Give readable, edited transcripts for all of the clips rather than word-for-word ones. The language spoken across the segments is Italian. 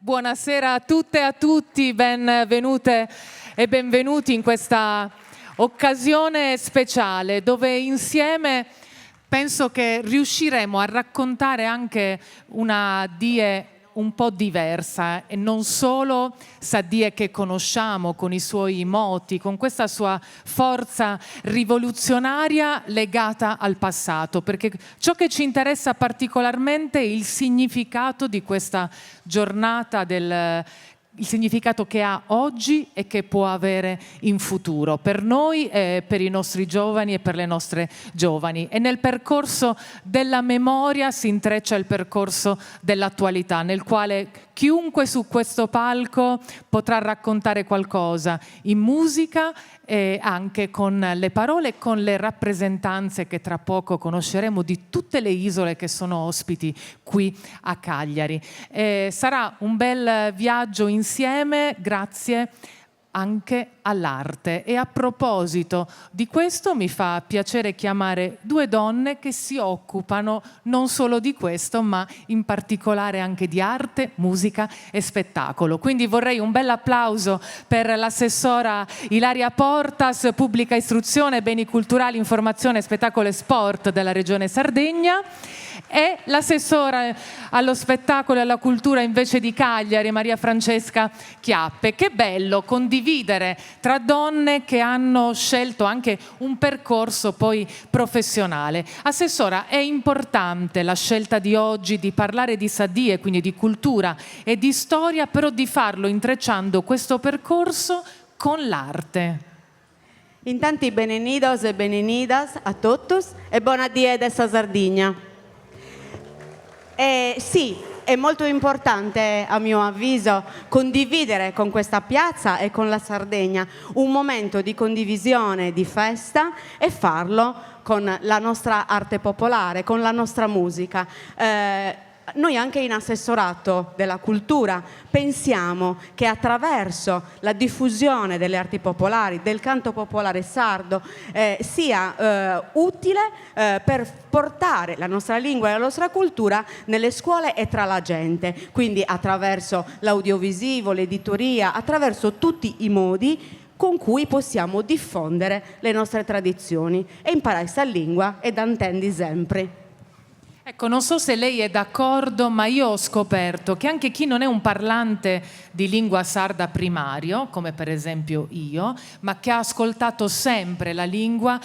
Buonasera a tutte e a tutti, benvenute e benvenuti in questa occasione speciale dove insieme penso che riusciremo a raccontare anche una Die un po' diversa e non solo Saadie che conosciamo con i suoi moti, con questa sua forza rivoluzionaria legata al passato, perché ciò che ci interessa particolarmente è il significato di questa giornata, il significato che ha oggi e che può avere in futuro per noi, per i nostri giovani e per le nostre giovani. E nel percorso della memoria si intreccia il percorso dell'attualità, nel quale chiunque su questo palco potrà raccontare qualcosa in musica e anche con le parole e con le rappresentanze che tra poco conosceremo di tutte le isole che sono ospiti qui a Cagliari. Sarà un bel viaggio insieme grazie anche all'arte. E a proposito di questo mi fa piacere chiamare due donne che si occupano non solo di questo, ma in particolare anche di arte, musica e spettacolo. Quindi vorrei un bel applauso per l'assessora Ilaria Portas, Pubblica Istruzione, Beni Culturali, Informazione, Spettacolo e Sport della Regione Sardegna, e l'assessora allo spettacolo e alla cultura invece di Cagliari, Maria Francesca Chiappe. Che bello condividere tra donne che hanno scelto anche un percorso poi professionale. Assessora, è importante la scelta di oggi di parlare di Saadie, quindi di cultura e di storia, però di farlo intrecciando questo percorso con l'arte. Intanto benvenidos e benvenidas a todos e buona die dessa Sardegna. Sì, è molto importante a mio avviso condividere con questa piazza e con la Sardegna un momento di condivisione, di festa, e farlo con la nostra arte popolare, con la nostra musica. Noi anche in assessorato della cultura pensiamo che attraverso la diffusione delle arti popolari, del canto popolare sardo, sia utile per portare la nostra lingua e la nostra cultura nelle scuole e tra la gente, quindi attraverso l'audiovisivo, l'editoria, attraverso tutti i modi con cui possiamo diffondere le nostre tradizioni e imparare questa lingua ed intendi sempre. Ecco, non so se lei è d'accordo, ma io ho scoperto che anche chi non è un parlante di lingua sarda primario, come per esempio io, ma che ha ascoltato sempre la lingua,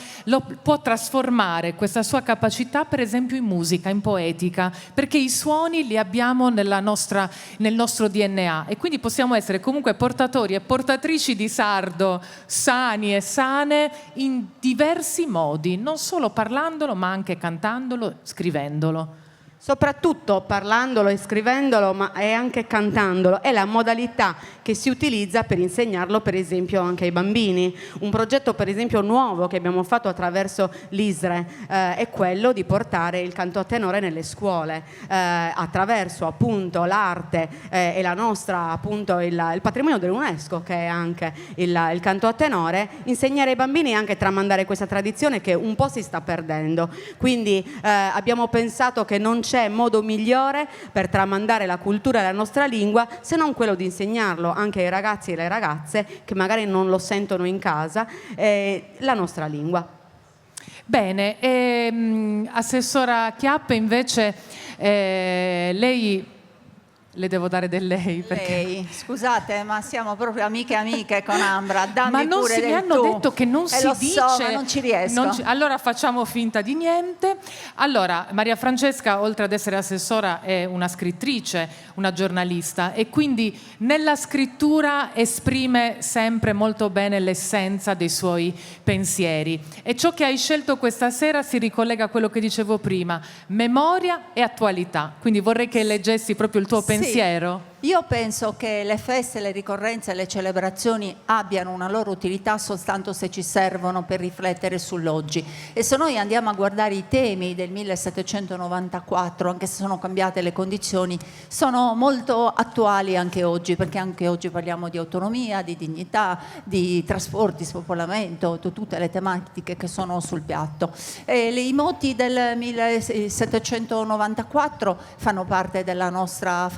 può trasformare questa sua capacità per esempio in musica, in poetica, perché i suoni li abbiamo nel nostro DNA e quindi possiamo essere comunque portatori e portatrici di sardo sani e sane in diversi modi, non solo parlandolo ma anche cantandolo, scrivendolo. Soprattutto parlandolo e scrivendolo, ma è anche cantandolo. È la modalità che si utilizza per insegnarlo, per esempio, anche ai bambini. Un progetto, per esempio, nuovo che abbiamo fatto attraverso l'ISRE è quello di portare il canto a tenore nelle scuole, attraverso appunto l'arte e la nostra, appunto, il patrimonio dell'UNESCO, che è anche il canto a tenore, insegnare ai bambini e anche tramandare questa tradizione che un po' si sta perdendo. Quindi abbiamo pensato che non c'è modo migliore per tramandare la cultura e la nostra lingua se non quello di insegnarlo anche ai ragazzi e alle ragazze che magari non lo sentono in casa, la nostra lingua. Bene, assessora Chiappe invece lei... Le devo dare del lei. Perché... Lei, scusate, ma siamo proprio amiche con Ambra. Dammi ma non pure si, del mi hanno tu. detto che non si lo dice. So, ma non ci riesco. Allora facciamo finta di niente. Allora, Maria Francesca, oltre ad essere assessora, è una scrittrice, una giornalista e quindi nella scrittura esprime sempre molto bene l'essenza dei suoi pensieri. E ciò che hai scelto questa sera si ricollega a quello che dicevo prima: memoria e attualità. Quindi vorrei che leggessi proprio il tuo pensiero. Io penso che le feste, le ricorrenze, le celebrazioni abbiano una loro utilità soltanto se ci servono per riflettere sull'oggi. E se noi andiamo a guardare i temi del 1794, anche se sono cambiate le condizioni, sono molto attuali anche oggi, perché anche oggi parliamo di autonomia, di dignità, di trasporti, spopolamento, tutte le tematiche che sono sul piatto. I moti del 1794 fanno parte della nostra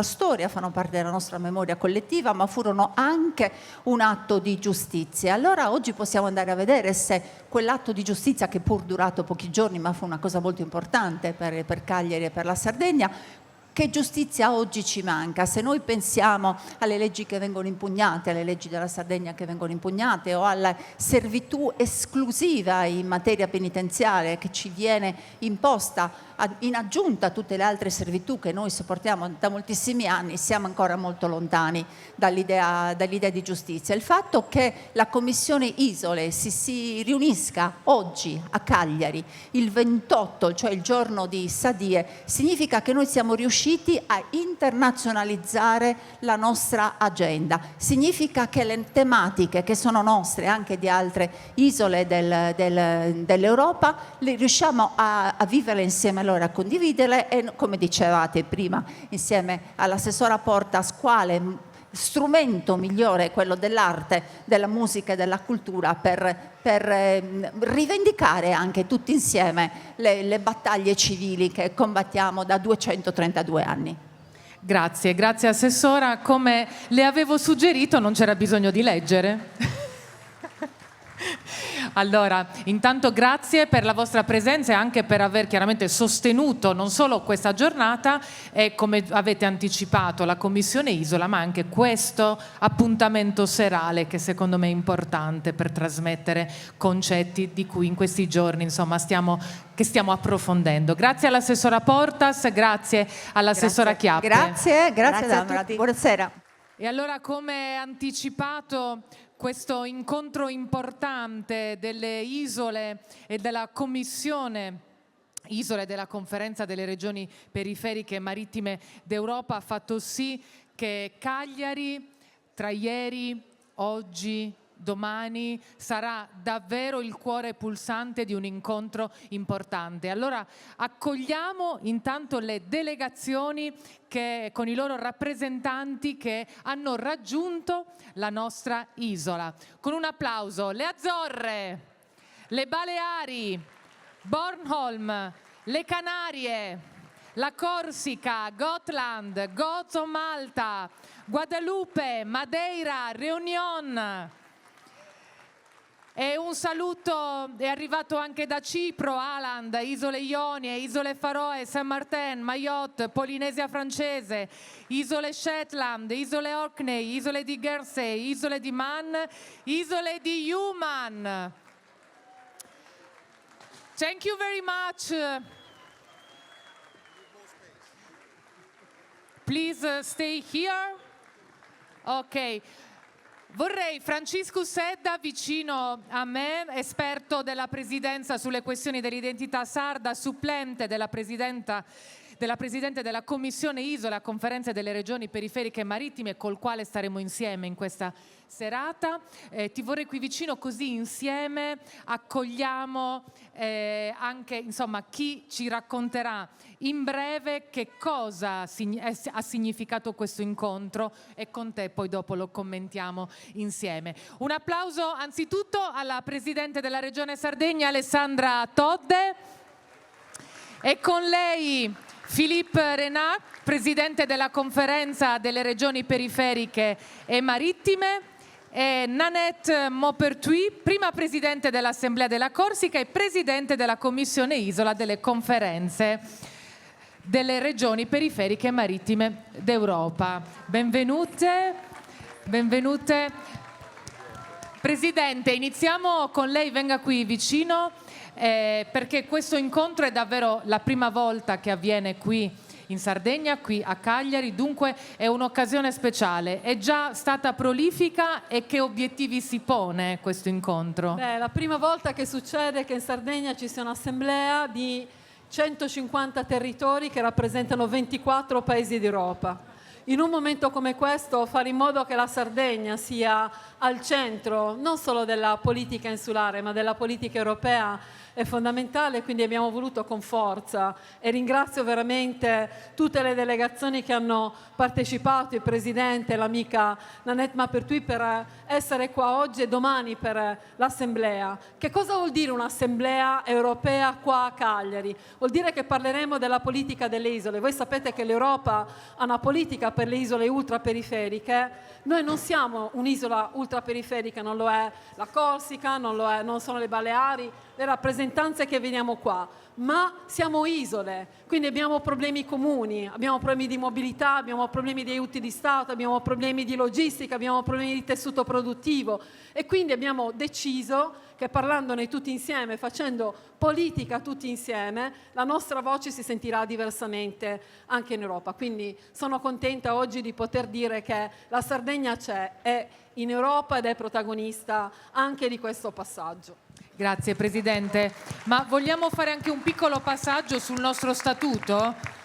nostra storia, fanno parte della nostra memoria collettiva, ma furono anche un atto di giustizia. Allora oggi possiamo andare a vedere se quell'atto di giustizia, che pur durato pochi giorni, ma fu una cosa molto importante per Cagliari e per la Sardegna, che giustizia oggi ci manca. Se noi pensiamo alle leggi che vengono impugnate, alle leggi della Sardegna che vengono impugnate, o alla servitù esclusiva in materia penitenziaria che ci viene imposta in aggiunta a tutte le altre servitù che noi sopportiamo da moltissimi anni, siamo ancora molto lontani dall'idea di giustizia. Il fatto che la Commissione Isole si riunisca oggi a Cagliari, il 28, cioè il giorno di Sadie, significa che noi siamo riusciti a internazionalizzare la nostra agenda. Significa che le tematiche che sono nostre, anche di altre isole dell'Europa, le riusciamo a vivere insieme, a condividerle, e come dicevate prima, insieme all'assessora Portas, quale strumento migliore quello dell'arte, della musica e della cultura per rivendicare anche tutti insieme le battaglie civili che combattiamo da 232 anni. Grazie Assessora. Come le avevo suggerito, non c'era bisogno di leggere. Allora, intanto grazie per la vostra presenza e anche per aver chiaramente sostenuto non solo questa giornata e, come avete anticipato, la Commissione Isola, ma anche questo appuntamento serale che secondo me è importante per trasmettere concetti di cui in questi giorni stiamo approfondendo. Grazie all'assessora Portas, grazie all'assessora Chiappe. Grazie Damrati. Buonasera. E allora, come anticipato, questo incontro importante delle isole e della Commissione Isole della Conferenza delle Regioni Periferiche e Marittime d'Europa ha fatto sì che Cagliari, tra ieri, oggi, domani, sarà davvero il cuore pulsante di un incontro importante. Allora accogliamo intanto le delegazioni con i loro rappresentanti che hanno raggiunto la nostra isola. Con un applauso: le Azzorre, le Baleari, Bornholm, le Canarie, la Corsica, Gotland, Gozo Malta, Guadalupe, Madeira, Réunion. E un saluto è arrivato anche da Cipro, Aland, Isole Ionie, Isole Faroe, Saint Martin, Mayotte, Polinesia Francese, Isole Shetland, Isole Orkney, Isole di Guernsey, Isole di Man, Isole di Human. Thank you very much. Please stay here. Ok. Vorrei Francisco Sedda vicino a me, esperto della Presidenza sulle questioni dell'identità sarda, supplente della Presidente della Commissione Isola, Conferenze delle Regioni Periferiche e Marittime, col quale staremo insieme in questa serata. Ti vorrei qui vicino, così insieme accogliamo anche chi ci racconterà in breve che cosa ha significato questo incontro, e con te poi dopo lo commentiamo insieme. Un applauso anzitutto alla Presidente della Regione Sardegna, Alessandra Todde, e con lei Philippe Renat, Presidente della Conferenza delle Regioni Periferiche e Marittime, e Nanette Maupertuis, prima Presidente dell'Assemblea della Corsica e Presidente della Commissione Isola delle Conferenze delle Regioni Periferiche e Marittime d'Europa. Benvenute. Presidente, iniziamo con lei, venga qui vicino, perché questo incontro è davvero la prima volta che avviene qui in Sardegna, qui a Cagliari, dunque è un'occasione speciale. È già stata prolifica, e che obiettivi si pone questo incontro? È la prima volta che succede che in Sardegna ci sia un'assemblea di 150 territori che rappresentano 24 paesi d'Europa. In un momento come questo, fare in modo che la Sardegna sia al centro non solo della politica insulare, ma della politica europea, è fondamentale, quindi abbiamo voluto con forza, e ringrazio veramente tutte le delegazioni che hanno partecipato, il Presidente, l'amica Nanette Mappertui, per essere qua oggi e domani per l'Assemblea. Che cosa vuol dire un'Assemblea europea qua a Cagliari? Vuol dire che parleremo della politica delle isole. Voi sapete che l'Europa ha una politica per le isole ultraperiferiche. Noi non siamo un'isola ultraperiferica, non lo è la Corsica, non sono le Baleari, le rappresentanze che vediamo qua, ma siamo isole, quindi abbiamo problemi comuni, abbiamo problemi di mobilità, abbiamo problemi di aiuti di Stato, abbiamo problemi di logistica, abbiamo problemi di tessuto produttivo, e quindi abbiamo deciso che parlandone tutti insieme, facendo politica tutti insieme, la nostra voce si sentirà diversamente anche in Europa. Quindi sono contenta oggi di poter dire che la Sardegna è in Europa ed è protagonista anche di questo passaggio. Grazie Presidente, ma vogliamo fare anche un piccolo passaggio sul nostro statuto?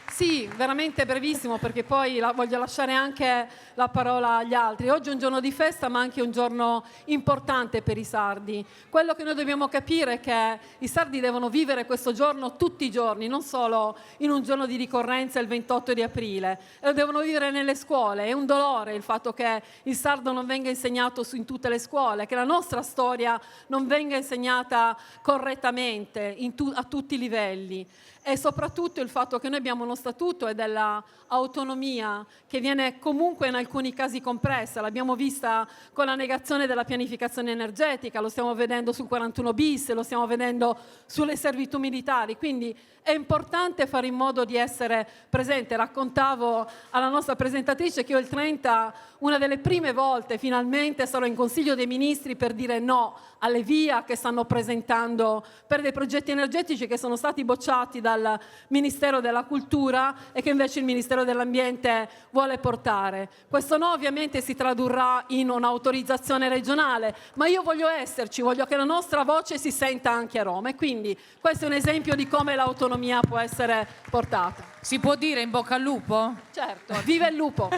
Sì, veramente brevissimo, perché poi voglio lasciare anche la parola agli altri. Oggi è un giorno di festa, ma anche un giorno importante per i sardi. Quello che noi dobbiamo capire è che i sardi devono vivere questo giorno tutti i giorni, non solo in un giorno di ricorrenza il 28 di aprile, e lo devono vivere nelle scuole. È un dolore il fatto che il sardo non venga insegnato in tutte le scuole, che la nostra storia non venga insegnata correttamente a tutti i livelli. E soprattutto il fatto che noi abbiamo uno statuto e della autonomia che viene comunque in alcuni casi compressa. L'abbiamo vista con la negazione della pianificazione energetica, lo stiamo vedendo sul 41 bis, lo stiamo vedendo sulle servitù militari, quindi è importante fare in modo di essere presente. Raccontavo alla nostra presentatrice che io il 30, una delle prime volte finalmente sarò in Consiglio dei Ministri per dire no alle VIA che stanno presentando per dei progetti energetici che sono stati bocciati dal Ministero della Cultura e che invece il Ministero dell'Ambiente vuole portare. Questo no ovviamente si tradurrà in un'autorizzazione regionale, ma io voglio esserci, voglio che la nostra voce si senta anche a Roma, e quindi questo è un esempio di come l'autonomia può essere portata. Si può dire in bocca al lupo? Certo, viva il lupo!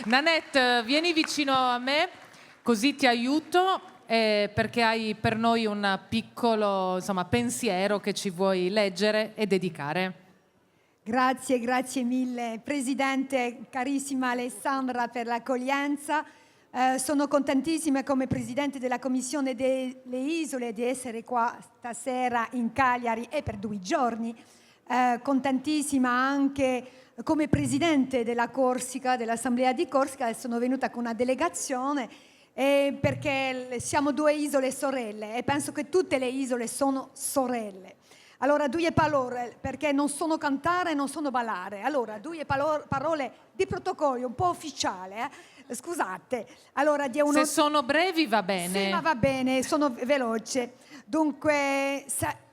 Nanette, vieni vicino a me, così ti aiuto, perché hai per noi un piccolo, pensiero che ci vuoi leggere e dedicare. Grazie mille Presidente, carissima Alessandra, per l'accoglienza. Sono contentissima come Presidente della Commissione delle Isole di essere qua stasera in Cagliari e per 2 giorni. Contentissima anche come Presidente della Corsica, dell'Assemblea di Corsica, e sono venuta con una delegazione perché siamo 2 isole sorelle e penso che tutte le isole sono sorelle. Allora, 2 parole, perché non sono cantare, non sono ballare. Allora, 2 parole di protocollo, un po' ufficiale, Scusate. Allora, se sono brevi va bene. Sì, ma va bene, sono veloce. Dunque,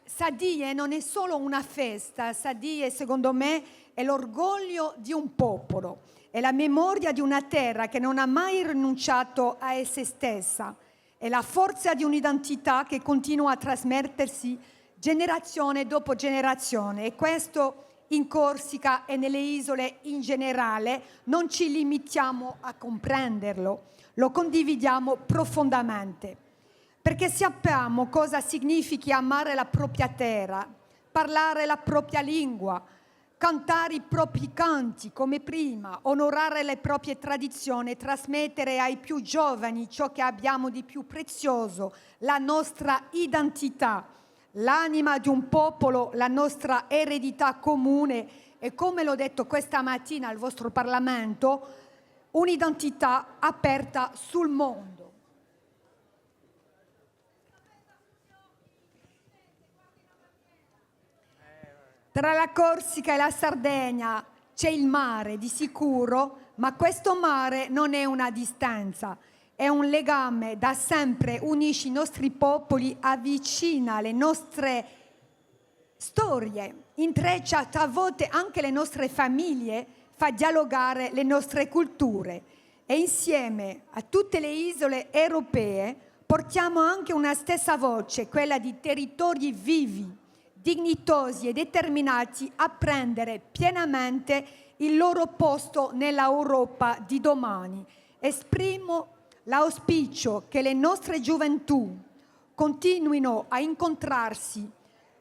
Sadie non è solo una festa, Sadie, secondo me, è l'orgoglio di un popolo, è la memoria di una terra che non ha mai rinunciato a se stessa, è la forza di un'identità che continua a trasmettersi generazione dopo generazione, e questo in Corsica e nelle isole in generale non ci limitiamo a comprenderlo, lo condividiamo profondamente, perché sappiamo cosa significhi amare la propria terra, parlare la propria lingua, cantare i propri canti come prima, onorare le proprie tradizioni, trasmettere ai più giovani ciò che abbiamo di più prezioso, la nostra identità, l'anima di un popolo, la nostra eredità comune e, come l'ho detto questa mattina al vostro Parlamento, un'identità aperta sul mondo. Tra la Corsica e la Sardegna c'è il mare, di sicuro, ma questo mare non è una distanza, è un legame, da sempre unisce i nostri popoli, avvicina le nostre storie, intreccia a volte anche le nostre famiglie, fa dialogare le nostre culture, e insieme a tutte le isole europee portiamo anche una stessa voce, quella di territori vivi, dignitosi e determinati a prendere pienamente il loro posto nella Europa di domani. Esprimo l'auspicio che le nostre gioventù, continuino a incontrarsi,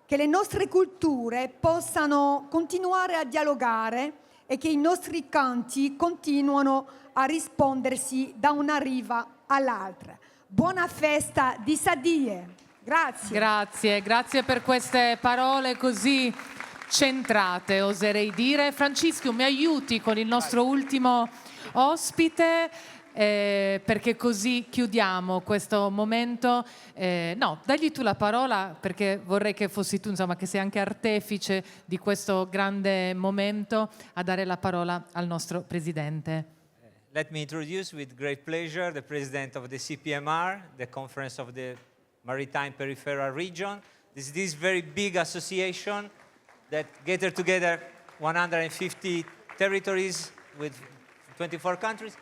che le nostre culture possano continuare a dialogare e che i nostri canti continuino a rispondersi da una riva all'altra. Buona festa di Sadie! Grazie. Grazie per queste parole così centrate, oserei dire. Francisco, mi aiuti con il nostro ultimo ospite, perché così chiudiamo questo momento. No, dagli tu la parola, perché vorrei che fossi tu, insomma, che sei anche artefice di questo grande momento, a dare la parola al nostro Presidente. Let me introduce with great pleasure the President of the CPMR, the Conference of the Maritime Peripheral Region. This very big association that gather together 150 territories with 24 countries.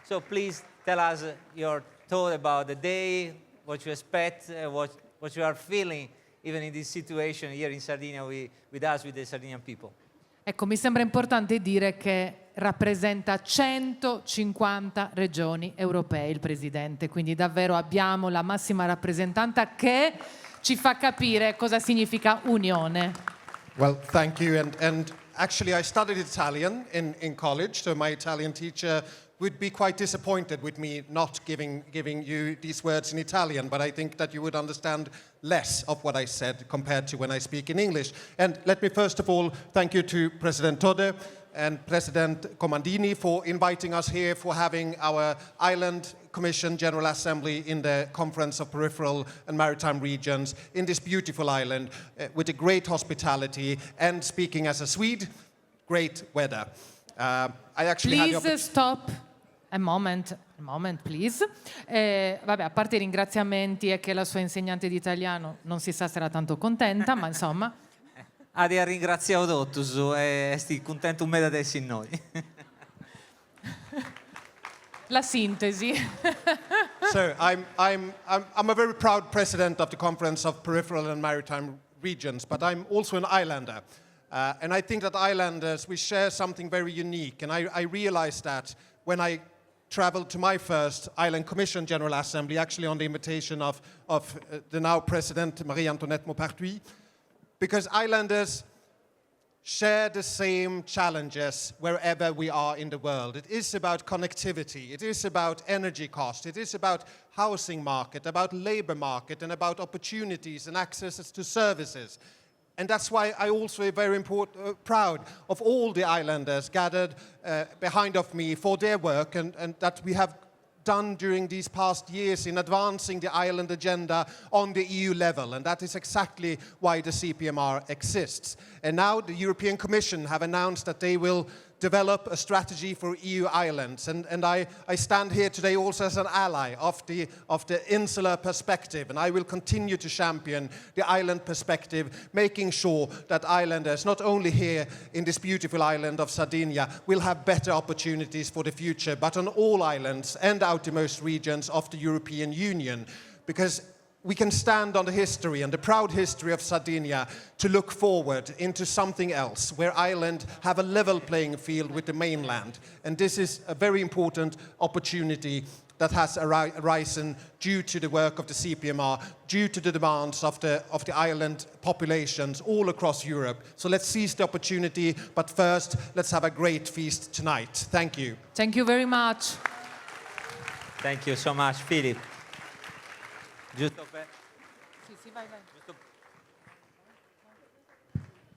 So please tell us your thought about the day, what you expect, what you are feeling, even in this situation here in Sardinia with us, with the Sardinian people. Ecco, mi sembra importante dire che rappresenta 150 regioni europee il Presidente, quindi davvero abbiamo la massima rappresentante che ci fa capire cosa significa unione. Well, thank you. And actually, I studied Italian in college, so my Italian teacher would be quite disappointed with me not giving you these words in Italian, but I think that you would understand less of what I said compared to when I speak in English. And let me first of all thank you to President Tode and President Comandini for inviting us here, for having our Island Commission General Assembly in the Conference of Peripheral and Maritime Regions in this beautiful island with a great hospitality, and speaking as a Swede, great weather. I actually Please stop. A moment, please. Vabbè, a parte i ringraziamenti e che la sua insegnante di italiano non si sa se era tanto contenta, ma insomma. Adia ringraziamo tutti e sti contento un meda adesso in noi. La sintesi. So I'm a very proud president of the Conference of Peripheral and Maritime Regions, but I'm also an islander. And I think that islanders, we share something very unique. And I realized that when I traveled to my first Island Commission General Assembly, actually on the invitation of the now President Marie-Antoinette Maupertuis, because islanders share the same challenges wherever we are in the world. It is about connectivity, it is about energy cost, it is about housing market, about labor market, and about opportunities and access to services. And that's why I also am very proud of all the islanders gathered behind of me for their work and that we have done during these past years in advancing the island agenda on the EU level. And that is exactly why the CPMR exists. And now the European Commission have announced that they will develop a strategy for EU islands. And I stand here today also as an ally of the insular perspective. And I will continue to champion the island perspective, making sure that islanders, not only here in this beautiful island of Sardinia, will have better opportunities for the future, but on all islands and outermost regions of the European Union. Because we can stand on the history and the proud history of Sardinia to look forward into something else, where Ireland have a level playing field with the mainland. And this is a very important opportunity that has arisen due to the work of the CPMR, due to the demands of the island populations all across Europe. So let's seize the opportunity, but first, let's have a great feast tonight. Thank you. Thank you very much. Thank you so much, Philip.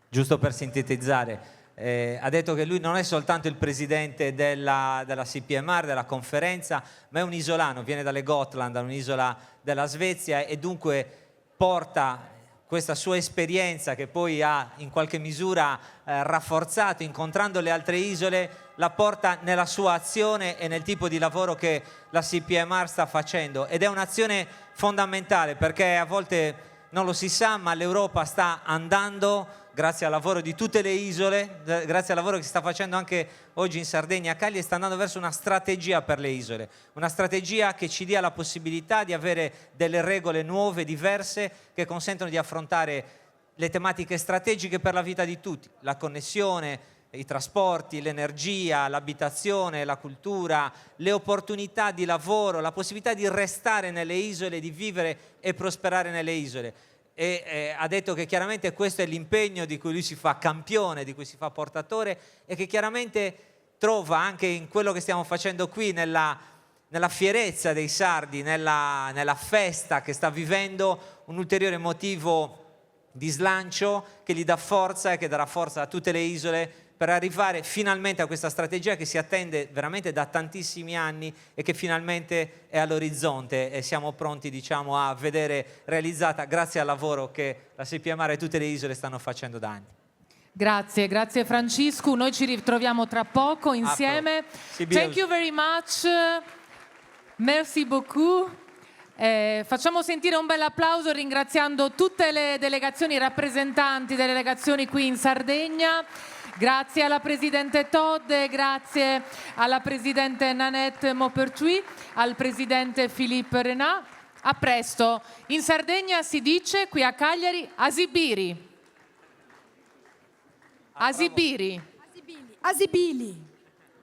Giusto per sintetizzare, ha detto che lui non è soltanto il presidente della CPMR, della conferenza, ma è un isolano, viene dalle Gotland, da un'isola della Svezia, e dunque porta questa sua esperienza, che poi ha in qualche misura rafforzato incontrando le altre isole, la porta nella sua azione e nel tipo di lavoro che la CPMR sta facendo, ed è un'azione fondamentale, perché a volte non lo si sa, ma l'Europa sta andando grazie al lavoro di tutte le isole, grazie al lavoro che si sta facendo anche oggi in Sardegna a Cagliari, sta andando verso una strategia per le isole, una strategia che ci dia la possibilità di avere delle regole nuove, diverse, che consentono di affrontare le tematiche strategiche per la vita di tutti, la connessione, i trasporti, l'energia, l'abitazione, la cultura, le opportunità di lavoro, la possibilità di restare nelle isole, di vivere e prosperare nelle isole. E ha detto che chiaramente questo è l'impegno di cui lui si fa campione, di cui si fa portatore, e che chiaramente trova anche in quello che stiamo facendo qui, nella fierezza dei sardi, nella festa che sta vivendo, un ulteriore motivo di slancio che gli dà forza e che darà forza a tutte le isole per arrivare finalmente a questa strategia che si attende veramente da tantissimi anni e che finalmente è all'orizzonte e siamo pronti, diciamo, a vedere realizzata grazie al lavoro che la CPMR e tutte le isole stanno facendo da anni. Grazie, grazie Francisco. Noi ci ritroviamo tra poco insieme. Thank you very much. Merci beaucoup. Facciamo sentire un bel applauso ringraziando tutte le delegazioni, i rappresentanti delle delegazioni qui in Sardegna. Grazie alla Presidente Todde, grazie alla Presidente Nanette Maupertuis, al Presidente Philippe Renat. A presto. In Sardegna si dice, qui a Cagliari, asibiri. Asibiri. Asibili.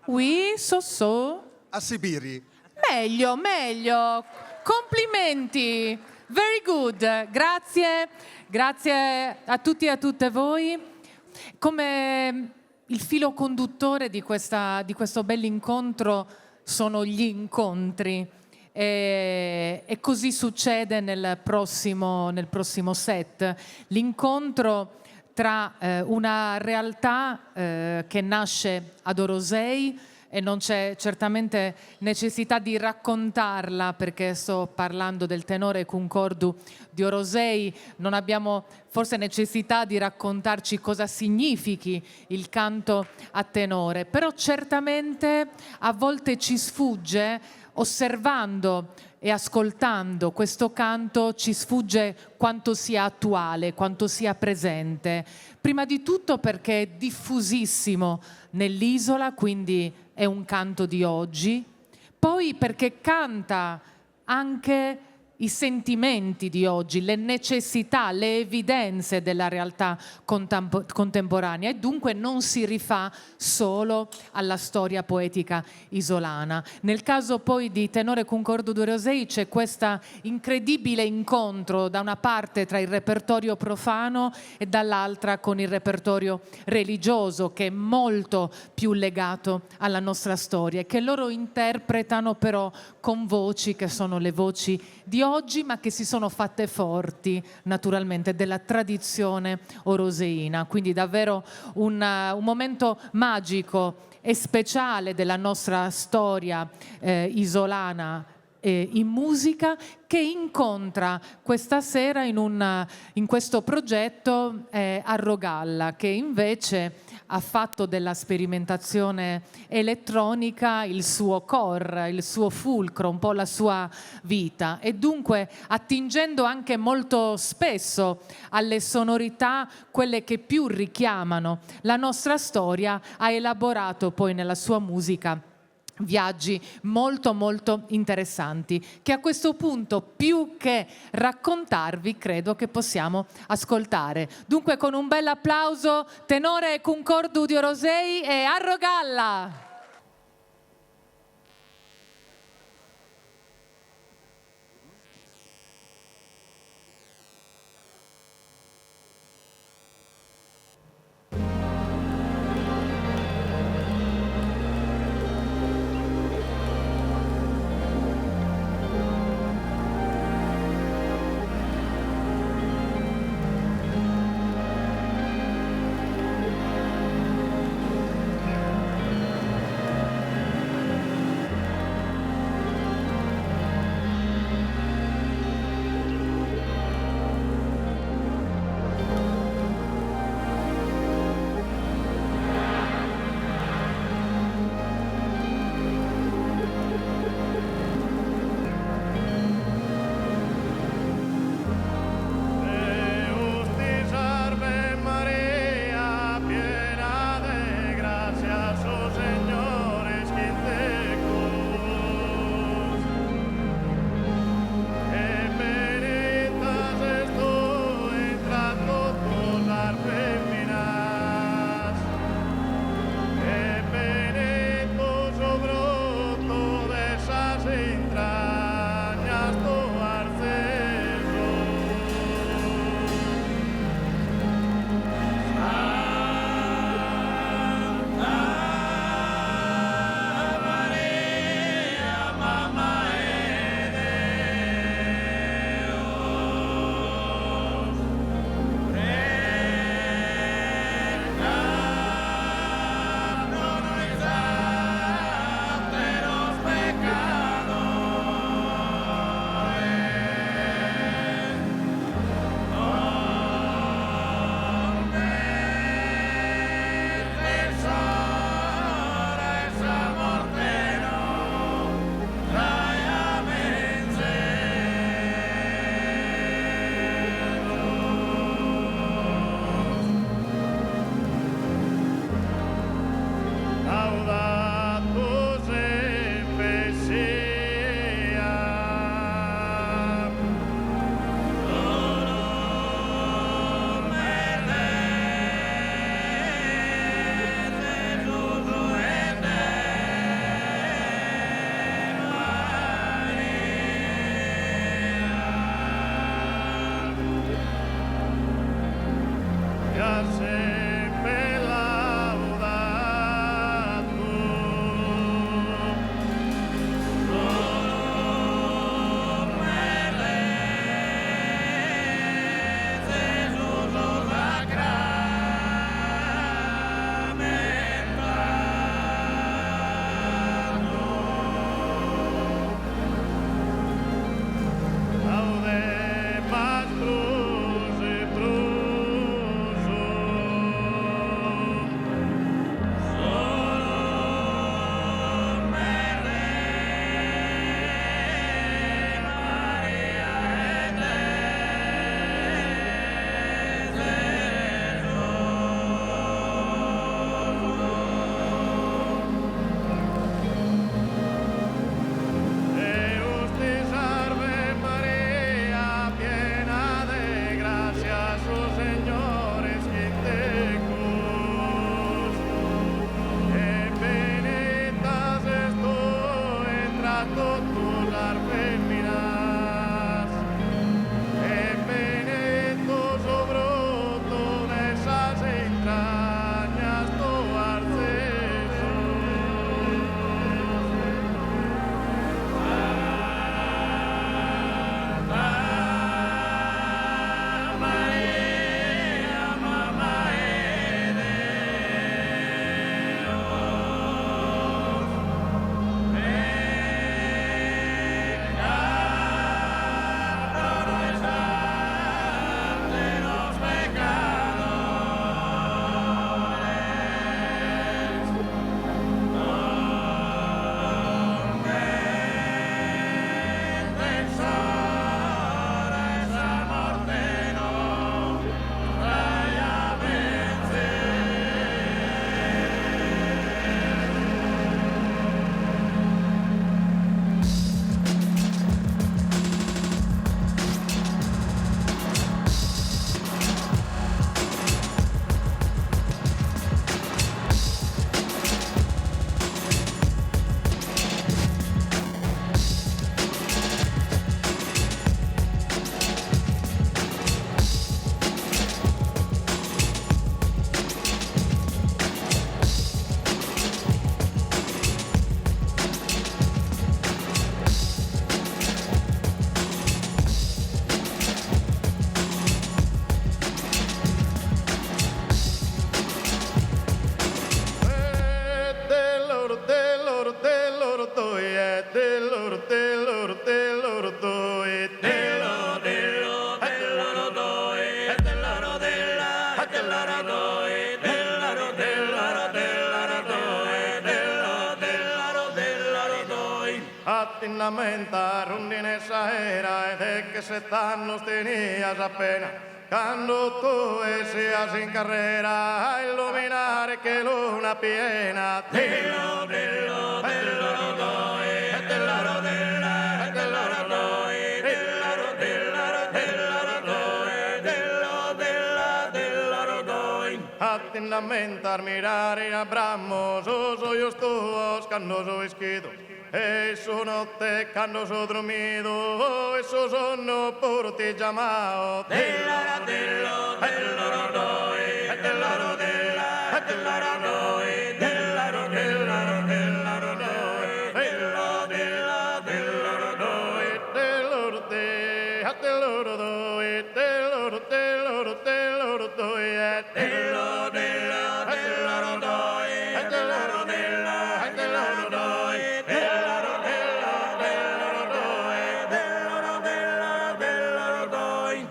Oui, so. Asibiri. Meglio, meglio. Complimenti. Very good. Grazie. Grazie a tutti e a tutte voi. Come il filo conduttore di questo bell'incontro sono gli incontri. E così succede nel prossimo set. L'incontro tra una realtà che nasce ad Orosei, e non c'è certamente necessità di raccontarla perché sto parlando del tenore concordu di Orosei, non abbiamo forse necessità di raccontarci cosa significhi il canto a tenore, però certamente a volte ci sfugge, osservando e ascoltando questo canto, ci sfugge quanto sia attuale, quanto sia presente. Prima di tutto perché è diffusissimo nell'isola, quindi è un canto di oggi, poi perché canta anche i sentimenti di oggi, le necessità, le evidenze della realtà contemporanea e dunque non si rifà solo alla storia poetica isolana. Nel caso poi di Tenore Concordo di Orosei c'è questo incredibile incontro da una parte tra il repertorio profano e dall'altra con il repertorio religioso che è molto più legato alla nostra storia e che loro interpretano però con voci che sono le voci di oggi ma che si sono fatte forti naturalmente della tradizione oroseina, quindi davvero un momento magico e speciale della nostra storia isolana in musica che incontra questa sera in questo progetto a Rogalla che invece ha fatto della sperimentazione elettronica il suo core, il suo fulcro, un po' la sua vita e dunque attingendo anche molto spesso alle sonorità, quelle che più richiamano la nostra storia, ha elaborato poi nella sua musica viaggi molto molto interessanti che a questo punto più che raccontarvi credo che possiamo ascoltare. Dunque con un bel applauso Tenore Concordu di Orosei e a Rogalla! a todas las féminas. En venenoso broto de esas entrañas tu acceso. Attinamenta rondinessa era ed è che se t'anno tenias appena quando tu sias in carrera a illuminare che luna piena dillo dillo dillo rodoi dillo rodella dillo rodoi dillo rodella dillo rodoi dillo della dillo rodoi attinamenta mirare Abramo so io sto scannoso ischido e su notte quando so dormido e su sonno pur ti chiamao della dello dello rodoi della rodella della rodoi della rodella della rodoi della della della rodoi dello rodei dello rodoi dello dello dello rodoi dello della della rodoi della rodella della rodoi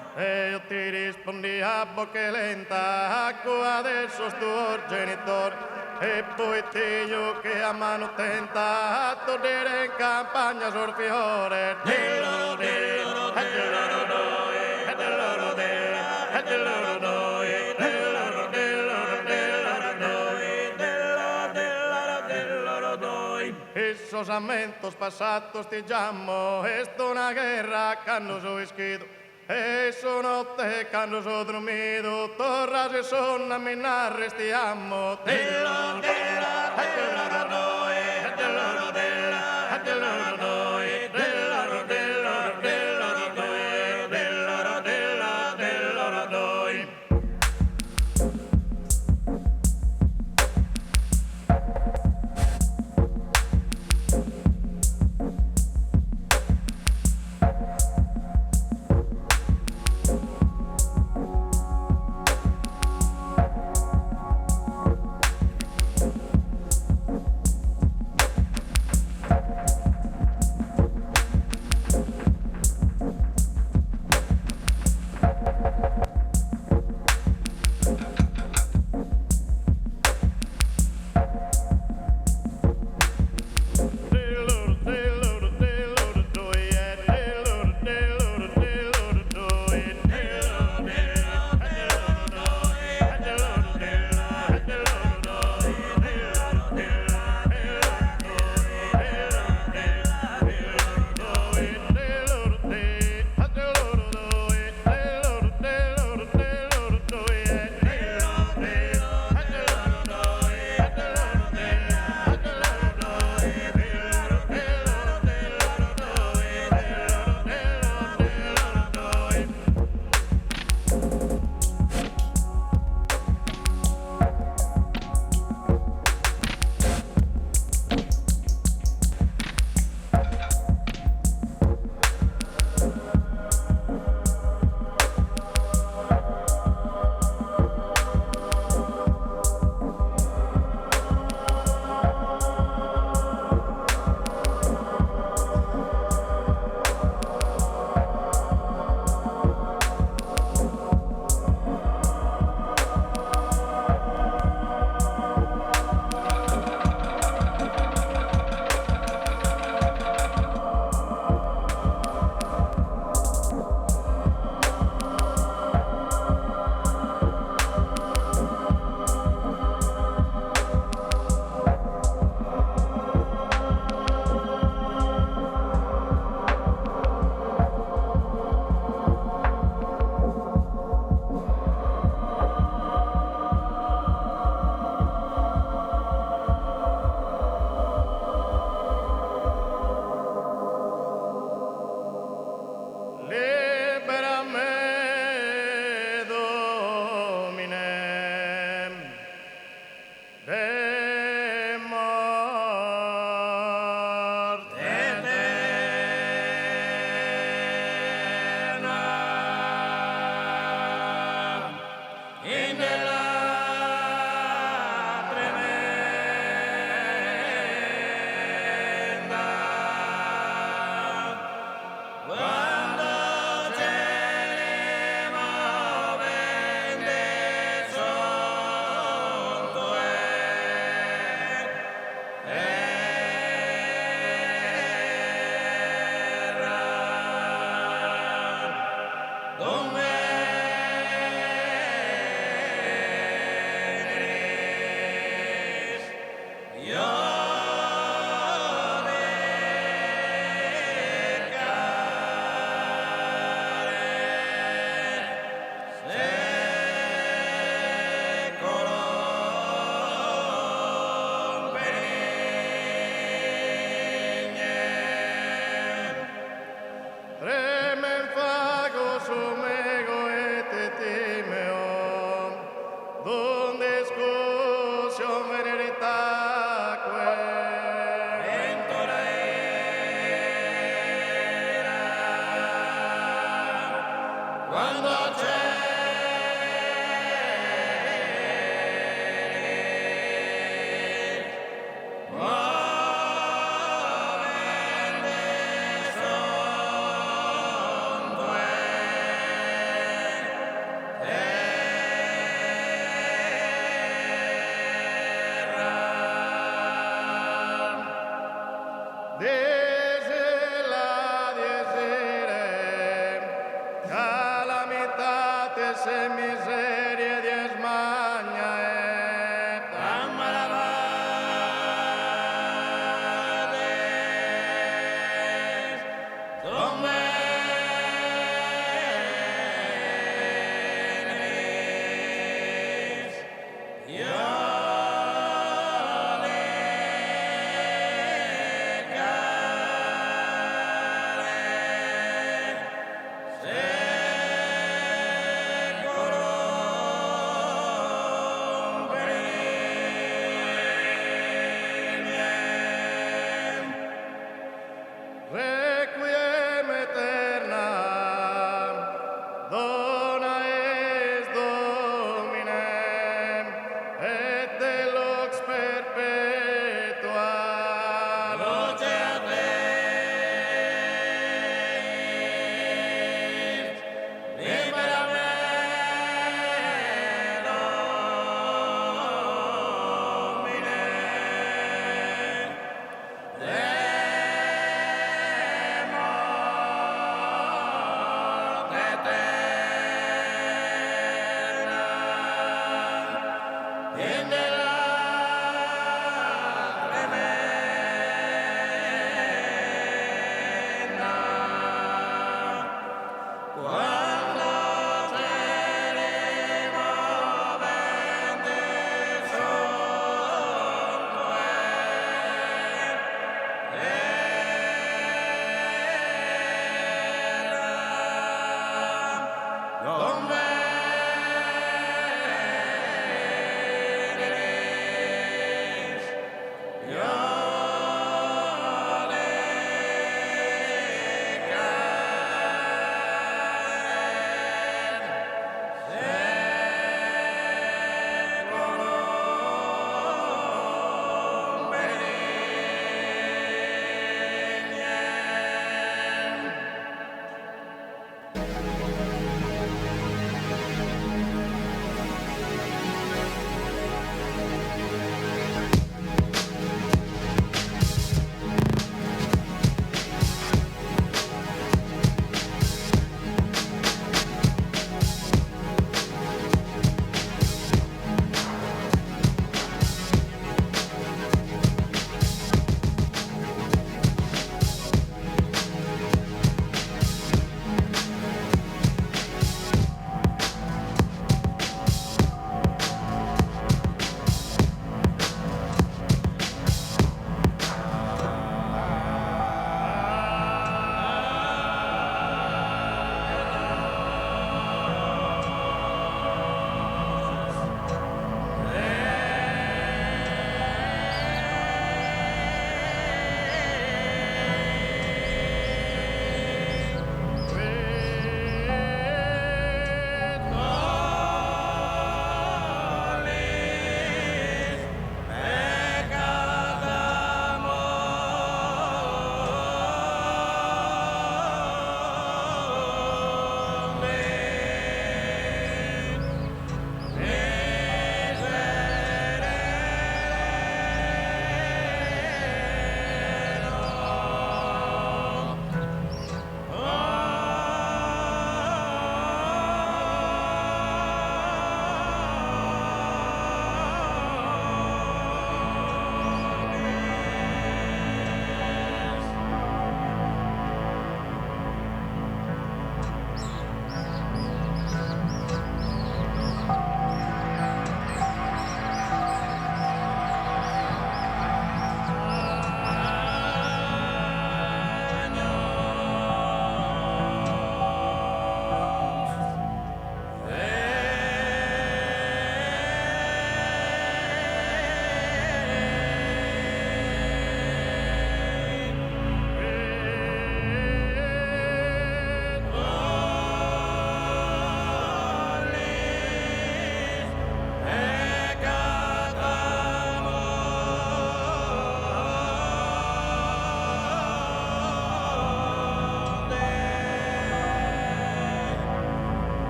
rispondi a bocca lenta, acqua adesso sto genitore e poi figlio che a mano tenta a togliere in campagna sul fiore dillo dillo dillo doi dillo della dillo doi dillo dillo dillo doi esos amentos passatos ti chiamo e sto una guerra quando so ischido e su notte quando so dormido torras e sonna mi arrestiamo dillo della dillo rodoi dillo rodella dillo rodoi dillo rodella dillo rodoi dillo rodella dillo rodoi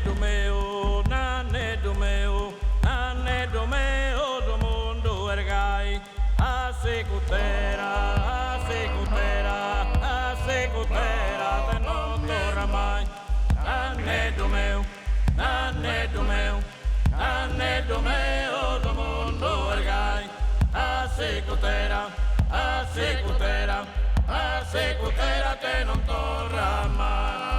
Dumeo, nanne Dumeo, do mundo ergai, a secutera, te non torna mai. Nanne Dumeo, do mundo ergai, a secutera, te non torna mai.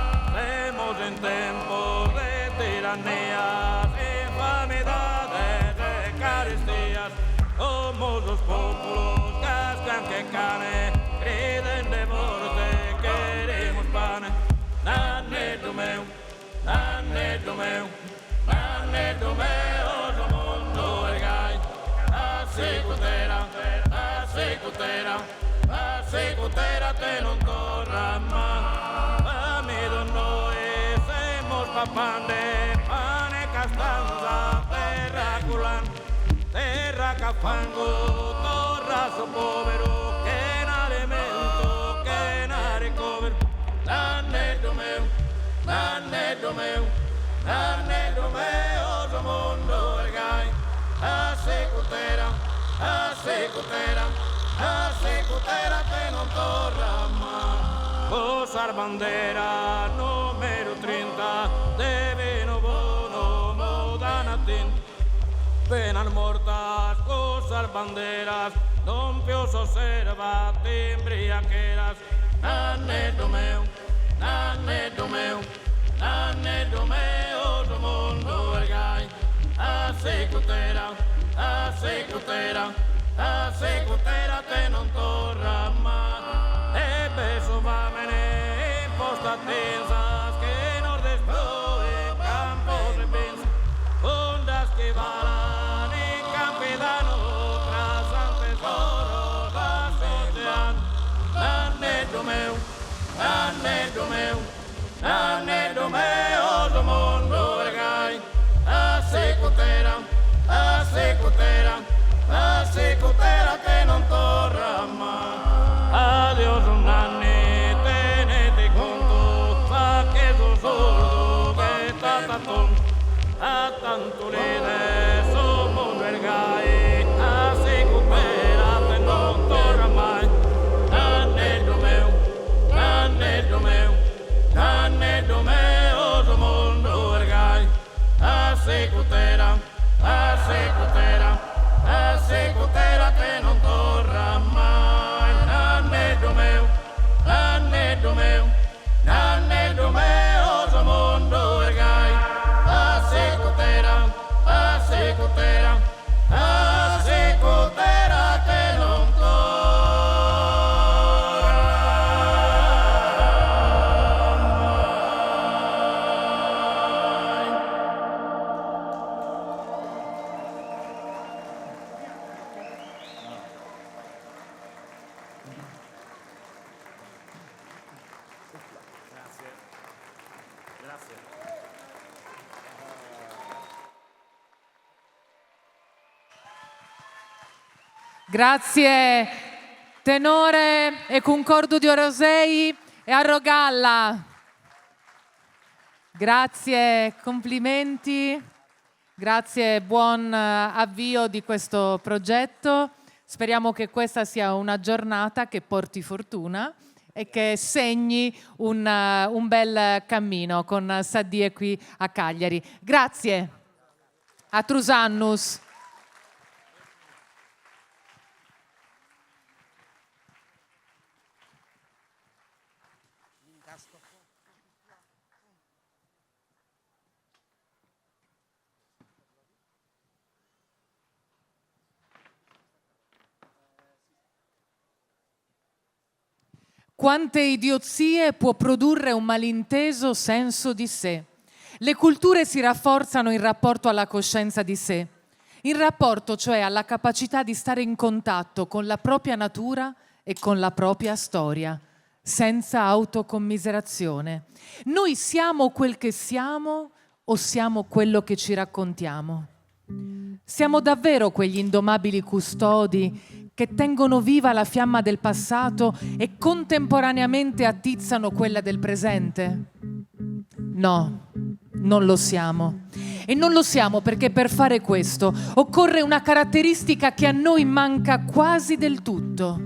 Estamos en tiempos de tiranías, infamidades, de carestías. Somos los pueblos, cascan que cane, griten de morte, queremos pane. Nanne Dumeo, do mundo ergai, a secutera, te non torna mai. Amido noi siamo papande, pane castanza, terra culan, terra cafango, torra su povero, che in alimento, che in ricovero. Nanne Dumeo, do mundo ergai, a secutera, te non torna mai. Posar bandera numero 30 de vino bono modanatin. Penas mortas, posar banderas, non più s'osserva timbriaqueras. Nanne Dumeo, do mundo ergai, a secutera, te non torna mai. E beso vamene imposta tensas, que nos destruye campos de pinzas, ondas que balan y campidano, trazan tesoros bajo oceano. Nanne Dumeo, do mundo ergai, a secutera, te non torna mai. Adios nanni, tenete conto, fa che sono sordo, che tanto a tanto ride, somos ergai, a secutera, te non torna mai. Nanne Dumeo, do mundo ergai, a secutera, te non torna mai. Nanne Dumeo, do mundo ergai, a secutera, te non Grazie tenore e concordo di Orosei e a Rogalla. Grazie, complimenti, grazie, buon avvio di questo progetto. Speriamo che questa sia una giornata che porti fortuna e che segni un bel cammino con Saddie qui a Cagliari. Grazie a Trusannus. Quante idiozie può produrre un malinteso senso di sé? Le culture si rafforzano in rapporto alla coscienza di sé, in rapporto cioè alla capacità di stare in contatto con la propria natura e con la propria storia, senza autocommiserazione. Noi siamo quel che siamo o siamo quello che ci raccontiamo? Siamo davvero quegli indomabili custodi che tengono viva la fiamma del passato e contemporaneamente attizzano quella del presente? No, non lo siamo. E non lo siamo perché per fare questo occorre una caratteristica che a noi manca quasi del tutto: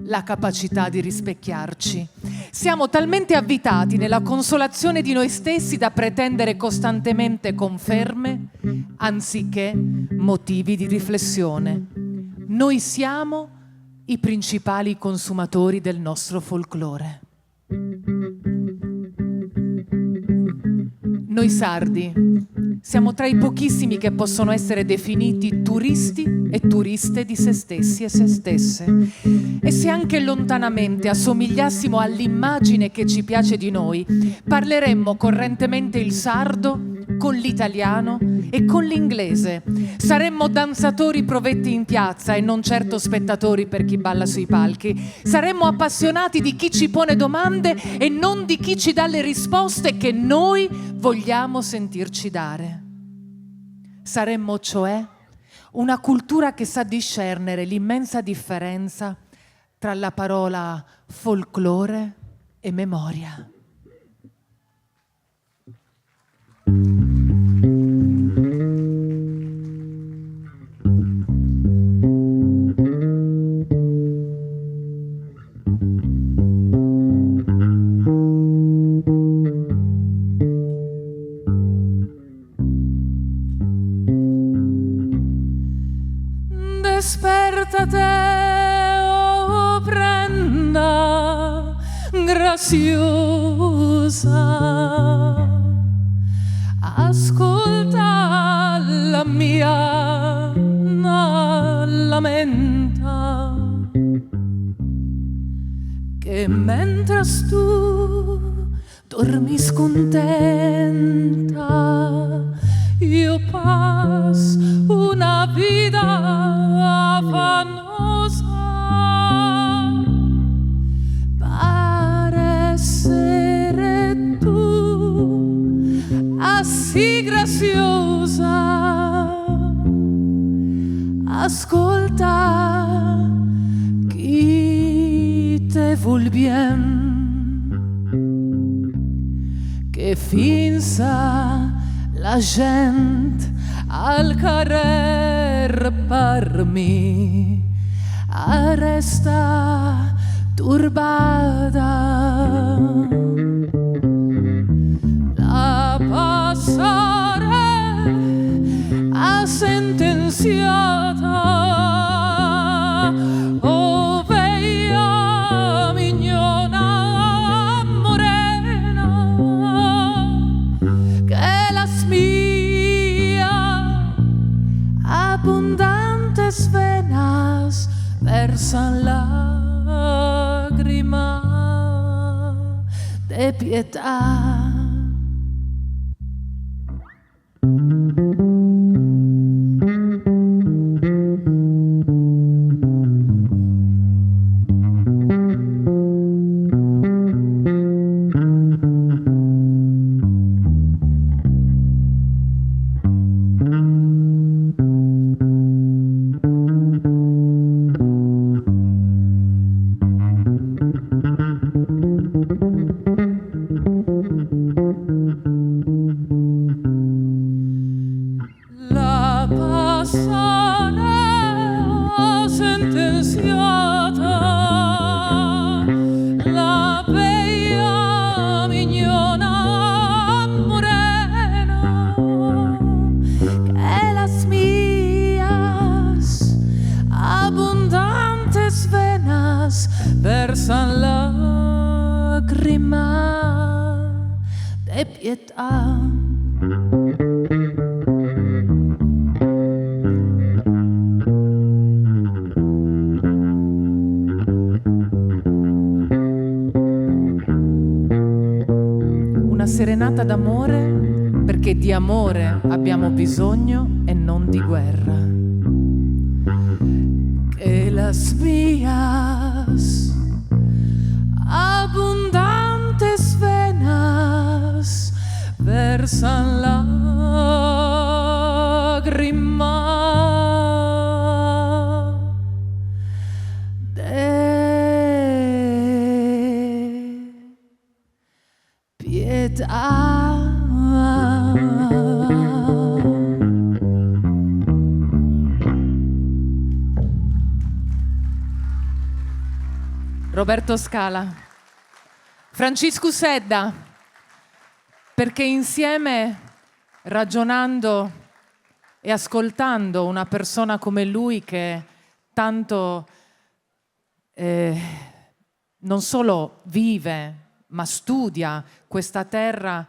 la capacità di rispecchiarci. Siamo talmente avvitati nella consolazione di noi stessi da pretendere costantemente conferme anziché motivi di riflessione. Noi siamo i principali consumatori del nostro folklore. Noi sardi siamo tra i pochissimi che possono essere definiti turisti e turiste di se stessi e se stesse. E se anche lontanamente assomigliassimo all'immagine che ci piace di noi, parleremmo correntemente il sardo con l'italiano e con l'inglese. Saremmo danzatori provetti in piazza e non certo spettatori per chi balla sui palchi. Saremmo appassionati di chi ci pone domande e non di chi ci dà le risposte che noi vogliamo sentirci dare. Saremmo cioè una cultura che sa discernere l'immensa differenza tra la parola folklore e memoria. Despertate, oh prenda graziosa, ascolta la mia lamenta, che mentre tu dormi scontenta, io passo una vita affannosa. Pare essere tu assì graziosa. Ascolta chi te vuol bien, che finza la gente al carrer parmi resta turbata. La passare a sentenziata, oh veia mignona morena, che la mia abbondantes venas versan lagrima de pietà. La passare sentenziata, la veia mignona morena, che las mías abundantes venas versan lagrima de pietà. Una serenata d'amore, perché di amore abbiamo bisogno e non di guerra. Que las mías abundantes venas versan lagrima de pietà. Roberto Scala, Francisco Sedda, perché insieme, ragionando e ascoltando una persona come lui che tanto non solo vive, ma studia questa terra,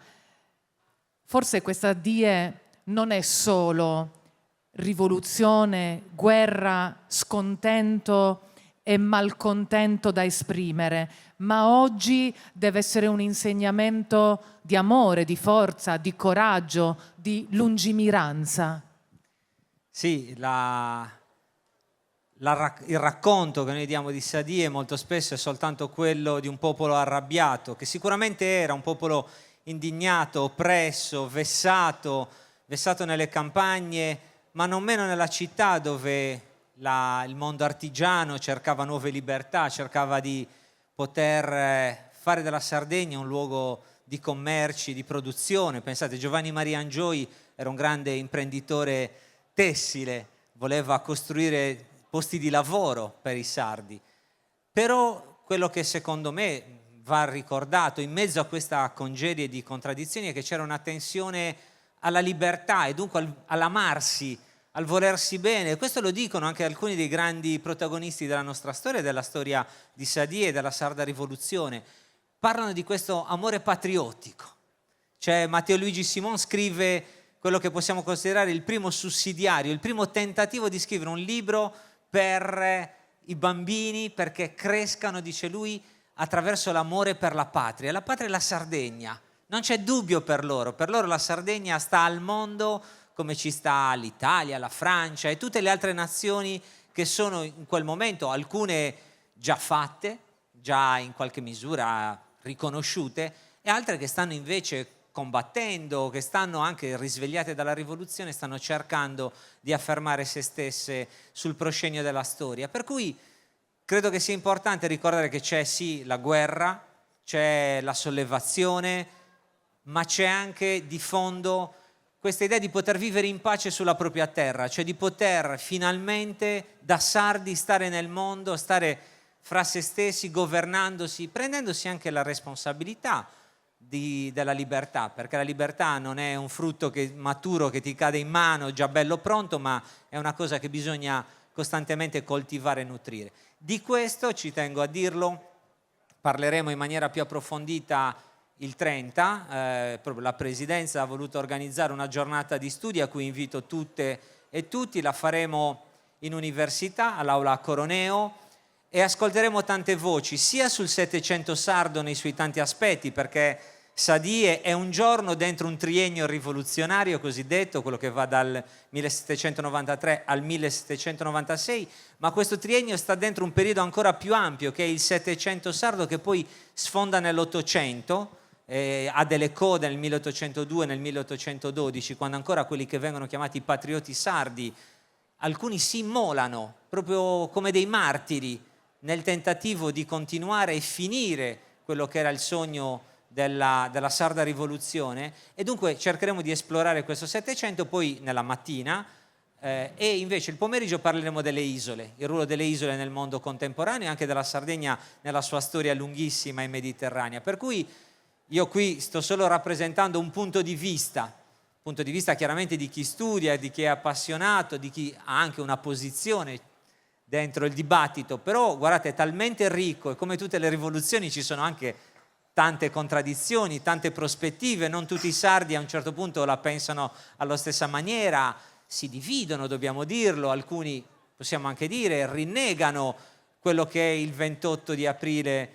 forse questa Die non è solo rivoluzione, guerra, scontento e malcontento da esprimere, ma oggi deve essere un insegnamento di amore, di forza, di coraggio, di lungimiranza. Sì, il racconto che noi diamo di Sadie molto spesso è soltanto quello di un popolo arrabbiato, che sicuramente era un popolo indignato, oppresso, vessato nelle campagne, ma non meno nella città, dove il mondo artigiano cercava nuove libertà, cercava di poter fare della Sardegna un luogo di commerci, di produzione. Pensate, Giovanni Maria Angioi era un grande imprenditore tessile, voleva costruire posti di lavoro per i sardi. Però quello che secondo me va ricordato in mezzo a questa congerie di contraddizioni è che c'era una tensione alla libertà e dunque all'amarsi, al volersi bene. Questo lo dicono anche alcuni dei grandi protagonisti della nostra storia, della storia di Sadie e della sarda rivoluzione. Parlano di questo amore patriottico. Cioè Matteo Luigi Simon scrive quello che possiamo considerare il primo sussidiario, il primo tentativo di scrivere un libro per i bambini perché crescano, dice lui, attraverso l'amore per la patria. La patria è la Sardegna, non c'è dubbio per loro la Sardegna sta al mondo come ci sta l'Italia, la Francia e tutte le altre nazioni che sono in quel momento, alcune già fatte, già in qualche misura riconosciute, e altre che stanno invece combattendo, che stanno anche risvegliate dalla rivoluzione, stanno cercando di affermare se stesse sul proscenio della storia. Per cui credo che sia importante ricordare che c'è sì la guerra, c'è la sollevazione, ma c'è anche di fondo questa idea di poter vivere in pace sulla propria terra, cioè di poter finalmente da sardi stare nel mondo, stare fra se stessi, governandosi, prendendosi anche la responsabilità della libertà, perché la libertà non è un frutto maturo che ti cade in mano, già bello pronto, ma è una cosa che bisogna costantemente coltivare e nutrire. Di questo, ci tengo a dirlo, parleremo in maniera più approfondita il 30, proprio la Presidenza ha voluto organizzare una giornata di studi a cui invito tutte e tutti, la faremo in università, all'Aula Coroneo, e ascolteremo tante voci, sia sul Settecento sardo nei suoi tanti aspetti, perché Sadie è un giorno dentro un triennio rivoluzionario cosiddetto, quello che va dal 1793 al 1796, ma questo triennio sta dentro un periodo ancora più ampio, che è il Settecento sardo, che poi sfonda nell'Ottocento, ha delle code nel 1802 e nel 1812, quando ancora quelli che vengono chiamati patrioti sardi, alcuni si immolano proprio come dei martiri nel tentativo di continuare e finire quello che era il sogno della sarda rivoluzione, e dunque cercheremo di esplorare questo Settecento poi nella mattina, e invece il pomeriggio parleremo delle isole, il ruolo delle isole nel mondo contemporaneo e anche della Sardegna nella sua storia lunghissima e mediterranea. Per cui io qui sto solo rappresentando un punto di vista chiaramente di chi studia, di chi è appassionato, di chi ha anche una posizione dentro il dibattito, però guardate, è talmente ricco, e come tutte le rivoluzioni ci sono anche tante contraddizioni, tante prospettive, non tutti i sardi a un certo punto la pensano alla stessa maniera, si dividono, dobbiamo dirlo, alcuni, possiamo anche dire, rinnegano quello che è il 28 di aprile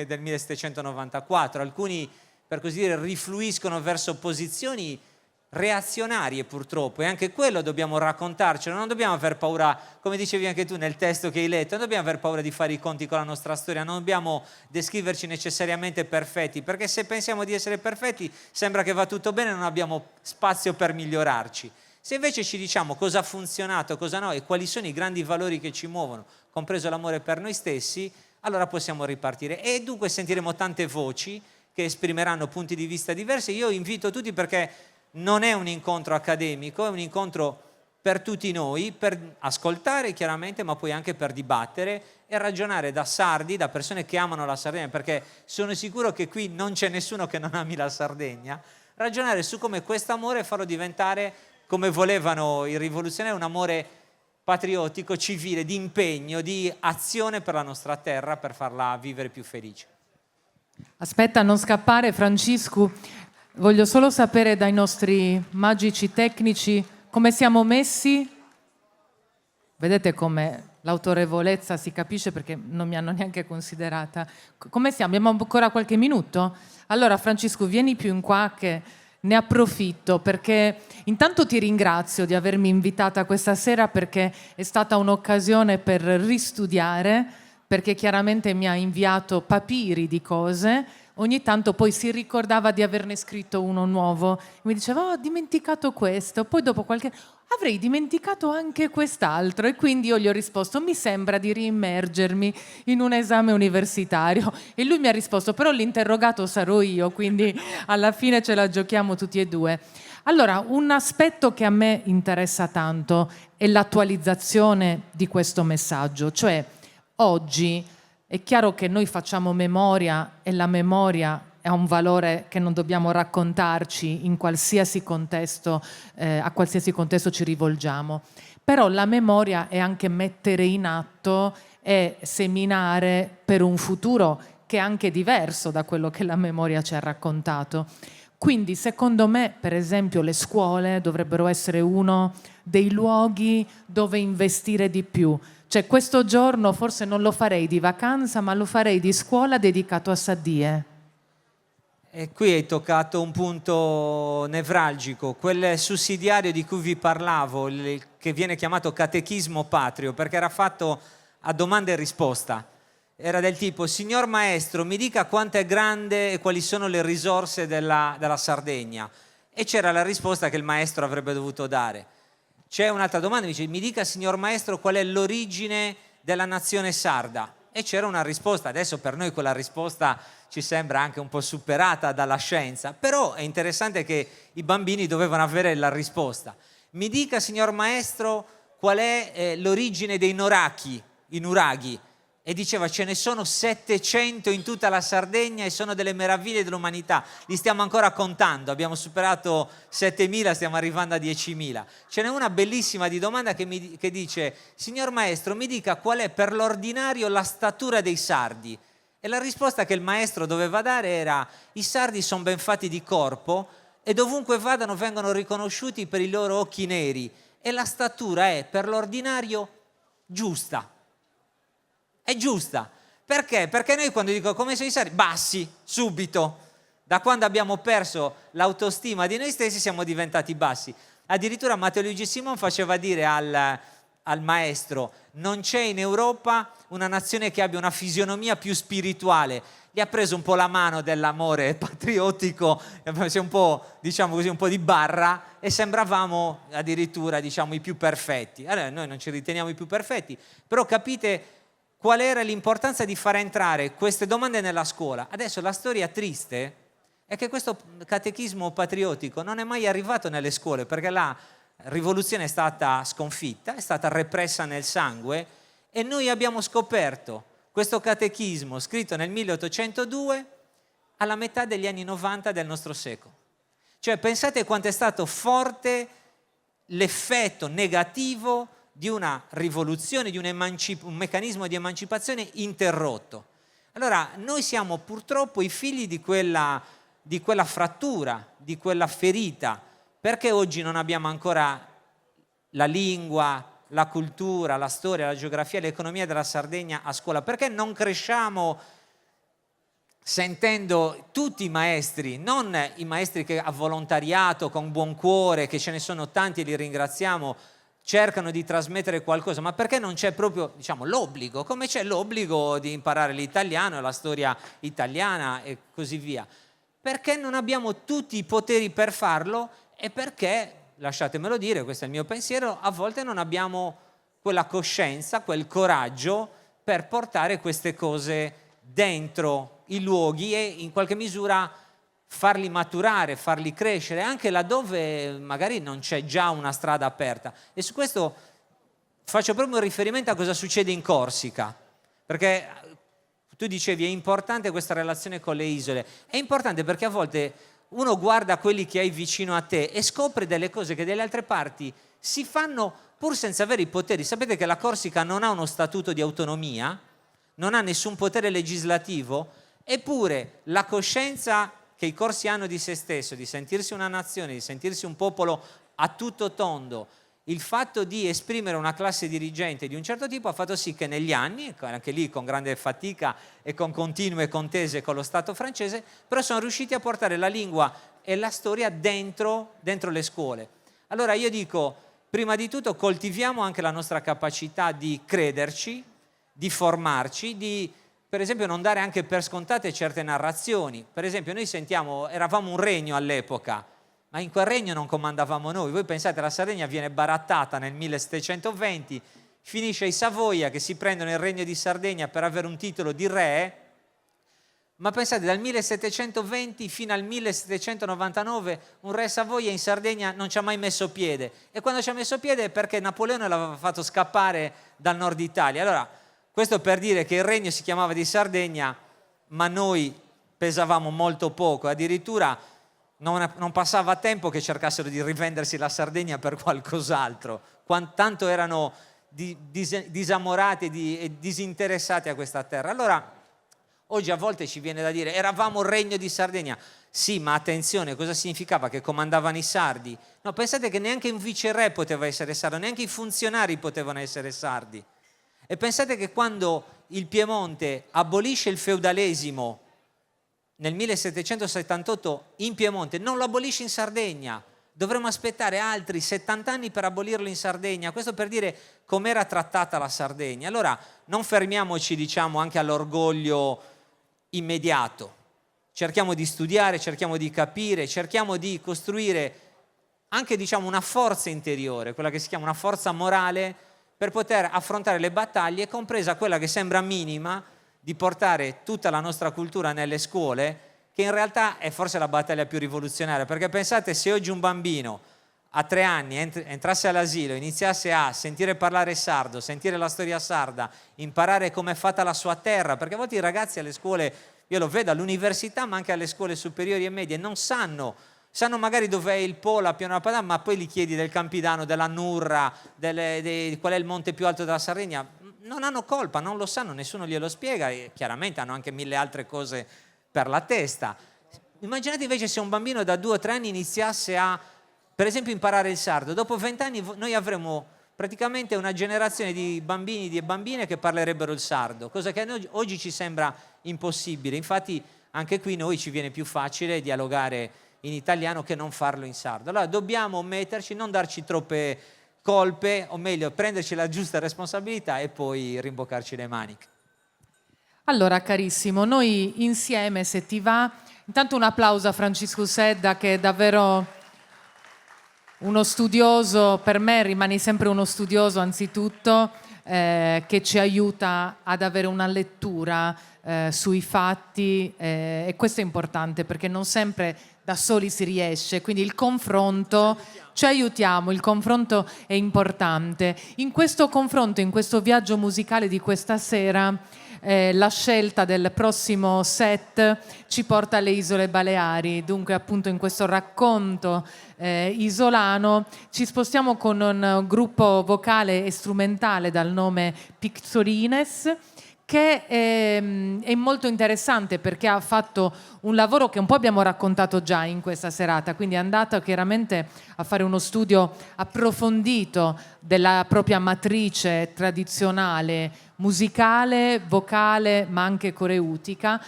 del 1794, alcuni, per così dire, rifluiscono verso posizioni reazionarie purtroppo, e anche quello dobbiamo raccontarcelo, non dobbiamo aver paura, come dicevi anche tu nel testo che hai letto, non dobbiamo aver paura di fare i conti con la nostra storia, non dobbiamo descriverci necessariamente perfetti, perché se pensiamo di essere perfetti sembra che va tutto bene e non abbiamo spazio per migliorarci. Se invece ci diciamo cosa ha funzionato, cosa no e quali sono i grandi valori che ci muovono, compreso l'amore per noi stessi, allora possiamo ripartire, e dunque sentiremo tante voci che esprimeranno punti di vista diversi. Io invito tutti, perché non è un incontro accademico, è un incontro per tutti noi, per ascoltare chiaramente, ma poi anche per dibattere e ragionare da sardi, da persone che amano la Sardegna, perché sono sicuro che qui non c'è nessuno che non ami la Sardegna, ragionare su come questo amore farlo diventare, come volevano i rivoluzionari, un amore patriottico, civile, di impegno, di azione per la nostra terra, per farla vivere più felice. Aspetta, non scappare, Francesco. Voglio solo sapere dai nostri magici tecnici come siamo messi. Vedete come l'autorevolezza si capisce perché non mi hanno neanche considerata. Come siamo? Abbiamo ancora qualche minuto? Allora, Francesco, vieni più in qua che ne approfitto, perché intanto ti ringrazio di avermi invitata questa sera, perché è stata un'occasione per ristudiare, perché chiaramente mi ha inviato papiri di cose. Ogni tanto poi si ricordava di averne scritto uno nuovo. Mi diceva, ho dimenticato questo. Poi dopo qualche... avrei dimenticato anche quest'altro. E quindi io gli ho risposto, mi sembra di riimmergermi in un esame universitario. E lui mi ha risposto, però l'interrogato sarò io, quindi alla fine ce la giochiamo tutti e due. Allora, un aspetto che a me interessa tanto è l'attualizzazione di questo messaggio. Cioè, oggi... è chiaro che noi facciamo memoria e la memoria è un valore che non dobbiamo raccontarci in qualsiasi contesto, a qualsiasi contesto ci rivolgiamo. Però la memoria è anche mettere in atto e seminare per un futuro che è anche diverso da quello che la memoria ci ha raccontato. Quindi secondo me, per esempio, le scuole dovrebbero essere uno dei luoghi dove investire di più. Cioè questo giorno forse non lo farei di vacanza, ma lo farei di scuola dedicato a Saddie. E qui hai toccato un punto nevralgico, quel sussidiario di cui vi parlavo, che viene chiamato catechismo patrio, perché era fatto a domanda e risposta. Era del tipo, signor maestro, mi dica quanto è grande e quali sono le risorse della Sardegna. E c'era la risposta che il maestro avrebbe dovuto dare. C'è un'altra domanda, mi dica signor maestro qual è l'origine della nazione sarda, e c'era una risposta. Adesso per noi quella risposta ci sembra anche un po' superata dalla scienza, però è interessante che i bambini dovevano avere la risposta. Mi dica signor maestro qual è l'origine dei Noraki, i Nuraghi, e diceva ce ne sono 700 in tutta la Sardegna e sono delle meraviglie dell'umanità, li stiamo ancora contando, abbiamo superato 7.000, stiamo arrivando a 10.000. Ce n'è una bellissima di domanda che dice signor maestro mi dica qual è per l'ordinario la statura dei sardi, e la risposta che il maestro doveva dare era i sardi sono ben fatti di corpo e dovunque vadano vengono riconosciuti per i loro occhi neri e la statura è per l'ordinario giusta. È giusta. Perché? Perché noi quando dico come sono i sardi, bassi, subito. Da quando abbiamo perso l'autostima di noi stessi siamo diventati bassi. Addirittura Matteo Luigi Simon faceva dire al maestro non c'è in Europa una nazione che abbia una fisionomia più spirituale. Gli ha preso un po' la mano dell'amore patriottico, un po', diciamo così, un po' di barra e sembravamo addirittura, diciamo, i più perfetti. Allora noi non ci riteniamo i più perfetti, però capite qual era l'importanza di far entrare queste domande nella scuola. Adesso la storia triste è che questo catechismo patriottico non è mai arrivato nelle scuole perché la rivoluzione è stata sconfitta, è stata repressa nel sangue e noi abbiamo scoperto questo catechismo scritto nel 1802 alla metà degli anni 90 del nostro secolo. Cioè pensate quanto è stato forte l'effetto negativo di una rivoluzione, di un meccanismo di emancipazione interrotto. Allora, noi siamo purtroppo i figli di quella frattura, di quella ferita. Perché oggi non abbiamo ancora la lingua, la cultura, la storia, la geografia, l'economia della Sardegna a scuola? Perché non cresciamo sentendo tutti i maestri, non i maestri che a volontariato, con buon cuore, che ce ne sono tanti e li ringraziamo, cercano di trasmettere qualcosa, ma perché non c'è proprio, diciamo, l'obbligo, come c'è l'obbligo di imparare l'italiano, la storia italiana e così via? Perché non abbiamo tutti i poteri per farlo e perché, lasciatemelo dire, questo è il mio pensiero, a volte non abbiamo quella coscienza, quel coraggio per portare queste cose dentro i luoghi e in qualche misura farli maturare, farli crescere, anche laddove magari non c'è già una strada aperta. E su questo faccio proprio un riferimento a cosa succede in Corsica, perché tu dicevi è importante questa relazione con le isole. È importante perché a volte uno guarda quelli che hai vicino a te e scopre delle cose che dalle altre parti si fanno pur senza avere i poteri. Sapete che la Corsica non ha uno statuto di autonomia, non ha nessun potere legislativo, eppure la coscienza che i corsi hanno di se stesso, di sentirsi una nazione, di sentirsi un popolo a tutto tondo, il fatto di esprimere una classe dirigente di un certo tipo ha fatto sì che negli anni, anche lì con grande fatica e con continue contese con lo Stato francese, però sono riusciti a portare la lingua e la storia dentro le scuole. Allora io dico, prima di tutto coltiviamo anche la nostra capacità di crederci, di formarci, di per esempio non dare anche per scontate certe narrazioni. Per esempio noi sentiamo, eravamo un regno all'epoca, ma in quel regno non comandavamo noi. Voi pensate, la Sardegna viene barattata nel 1720, finisce ai Savoia che si prendono il regno di Sardegna per avere un titolo di re, ma pensate, dal 1720 fino al 1799 un re Savoia in Sardegna non ci ha mai messo piede, e quando ci ha messo piede è perché Napoleone l'aveva fatto scappare dal nord Italia. Allora, questo per dire che il regno si chiamava di Sardegna, ma noi pesavamo molto poco, addirittura non passava tempo che cercassero di rivendersi la Sardegna per qualcos'altro, tanto erano disamorati e disinteressati a questa terra. Allora, oggi a volte ci viene da dire, eravamo il regno di Sardegna. Sì, ma attenzione, cosa significava? Che comandavano i sardi? No, pensate che neanche un viceré poteva essere sardo, neanche i funzionari potevano essere sardi. E pensate che quando il Piemonte abolisce il feudalesimo nel 1778 in Piemonte, non lo abolisce in Sardegna, dovremmo aspettare altri 70 anni per abolirlo in Sardegna. Questo per dire com'era trattata la Sardegna. Allora non fermiamoci, diciamo, anche all'orgoglio immediato, cerchiamo di studiare, cerchiamo di capire, cerchiamo di costruire anche, diciamo, una forza interiore, quella che si chiama una forza morale, per poter affrontare le battaglie, compresa quella che sembra minima, di portare tutta la nostra cultura nelle scuole, che in realtà è forse la battaglia più rivoluzionaria, perché pensate, se oggi un bambino a 3 anni entrasse all'asilo, iniziasse a sentire parlare sardo, sentire la storia sarda, imparare com'è fatta la sua terra, perché a volte i ragazzi alle scuole, io lo vedo all'università ma anche alle scuole superiori e medie, non sanno magari dov'è il Po, la Piana Padana, ma poi gli chiedi del Campidano, della Nurra, qual è il monte più alto della Sardegna, non hanno colpa, non lo sanno, nessuno glielo spiega, e chiaramente hanno anche 1000 altre cose per la testa. Immaginate invece se un bambino da 2 o 3 anni iniziasse a, per esempio, imparare il sardo. Dopo 20 anni noi avremo praticamente una generazione di bambini e bambine che parlerebbero il sardo, cosa che a noi oggi ci sembra impossibile. Infatti anche qui noi ci viene più facile dialogare in italiano che non farlo in sardo. Allora dobbiamo metterci, non darci troppe colpe, o meglio prenderci la giusta responsabilità e poi rimboccarci le maniche. Allora, carissimo, noi insieme, se ti va, intanto un applauso a Francisco Sedda, che è davvero uno studioso, per me rimani sempre uno studioso anzitutto, che ci aiuta ad avere una lettura sui fatti, e questo è importante perché non sempre da soli si riesce, quindi il confronto, ci aiutiamo, il confronto è importante. In questo confronto, in questo viaggio musicale di questa sera, la scelta del prossimo set ci porta alle Isole Baleari, dunque appunto in questo racconto isolano ci spostiamo con un gruppo vocale e strumentale dal nome Pictorines, che è molto interessante perché ha fatto un lavoro che un po' abbiamo raccontato già in questa serata, quindi è andato chiaramente a fare uno studio approfondito della propria matrice tradizionale, musicale, vocale, ma anche coreutica,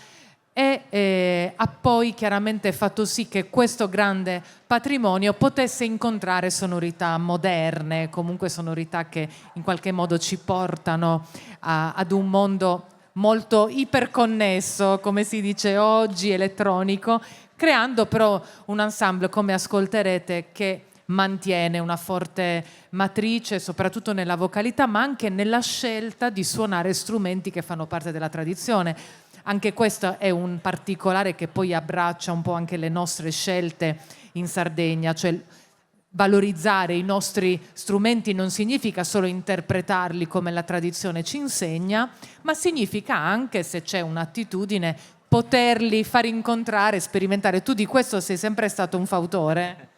e ha poi chiaramente fatto sì che questo grande patrimonio potesse incontrare sonorità moderne, comunque sonorità che in qualche modo ci portano ad un mondo molto iperconnesso, come si dice oggi, elettronico, creando però un ensemble, come ascolterete, che mantiene una forte matrice, soprattutto nella vocalità, ma anche nella scelta di suonare strumenti che fanno parte della tradizione. anche questo è un particolare che poi abbraccia un po' anche le nostre scelte in Sardegna, cioè valorizzare i nostri strumenti non significa solo interpretarli come la tradizione ci insegna, ma significa anche, se c'è un'attitudine, poterli far incontrare, sperimentare. Tu di questo sei sempre stato un fautore?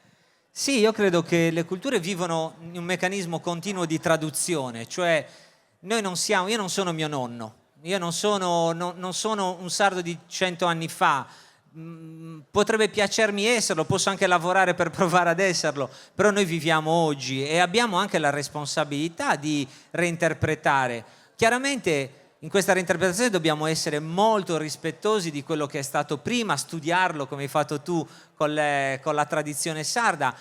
Sì, io credo che le culture vivono in un meccanismo continuo di traduzione, cioè io non sono mio nonno, io non sono un sardo di 100 anni fa. Potrebbe piacermi esserlo, posso anche lavorare per provare ad esserlo, però noi viviamo oggi e abbiamo anche la responsabilità di reinterpretare. Chiaramente in questa reinterpretazione dobbiamo essere molto rispettosi di quello che è stato prima, studiarlo come hai fatto tu con la tradizione sarda,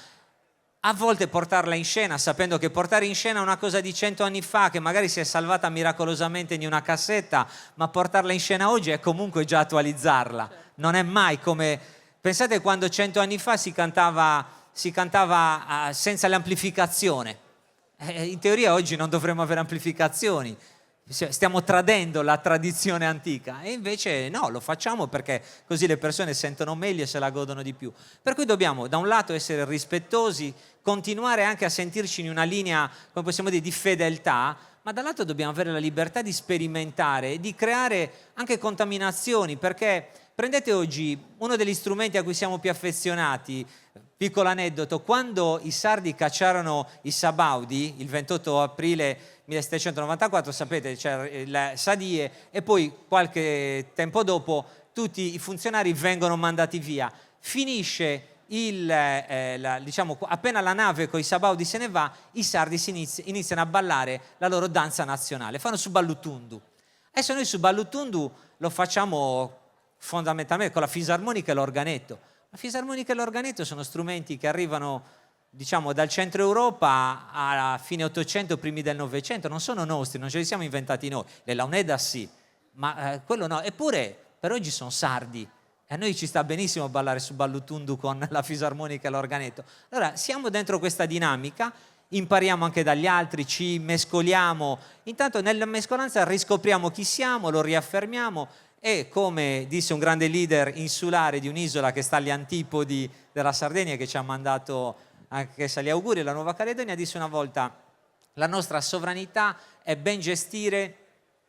a volte portarla in scena, sapendo che portare in scena una cosa di 100 anni fa, che magari si è salvata miracolosamente in una cassetta, ma portarla in scena oggi è comunque già attualizzarla. Non è mai come... Pensate quando 100 anni fa si cantava senza l'amplificazione. In teoria oggi non dovremmo avere amplificazioni. Stiamo tradendo la tradizione antica e invece no, lo facciamo perché così le persone sentono meglio e se la godono di più. Per cui dobbiamo da un lato essere rispettosi, continuare anche a sentirci in una linea, come possiamo dire, di fedeltà, ma dall'altro dobbiamo avere la libertà di sperimentare e di creare anche contaminazioni, perché prendete oggi uno degli strumenti a cui siamo più affezionati. Piccolo aneddoto, quando i sardi cacciarono i Sabaudi il 28 aprile 1794, sapete, c'era il Sadie e poi qualche tempo dopo tutti i funzionari vengono mandati via. Finisce diciamo, appena la nave con i Sabaudi se ne va, i sardi iniziano a ballare la loro danza nazionale, fanno su Ballutundu. Adesso noi su Ballutundu lo facciamo fondamentalmente con la fisarmonica e l'organetto. La fisarmonica e l'organetto sono strumenti che arrivano, diciamo, dal centro Europa a fine 800, primi del Novecento, non sono nostri, non ce li siamo inventati noi. Le launeda sì, ma quello no. Eppure per oggi sono sardi e a noi ci sta benissimo ballare su Ballutundu con la fisarmonica e l'organetto. Allora siamo dentro questa dinamica, impariamo anche dagli altri, ci mescoliamo, intanto nella mescolanza riscopriamo chi siamo, lo riaffermiamo. E come disse un grande leader insulare di un'isola che sta agli antipodi della Sardegna, che ci ha mandato anche gli auguri, la Nuova Caledonia, disse una volta: la nostra sovranità è ben gestire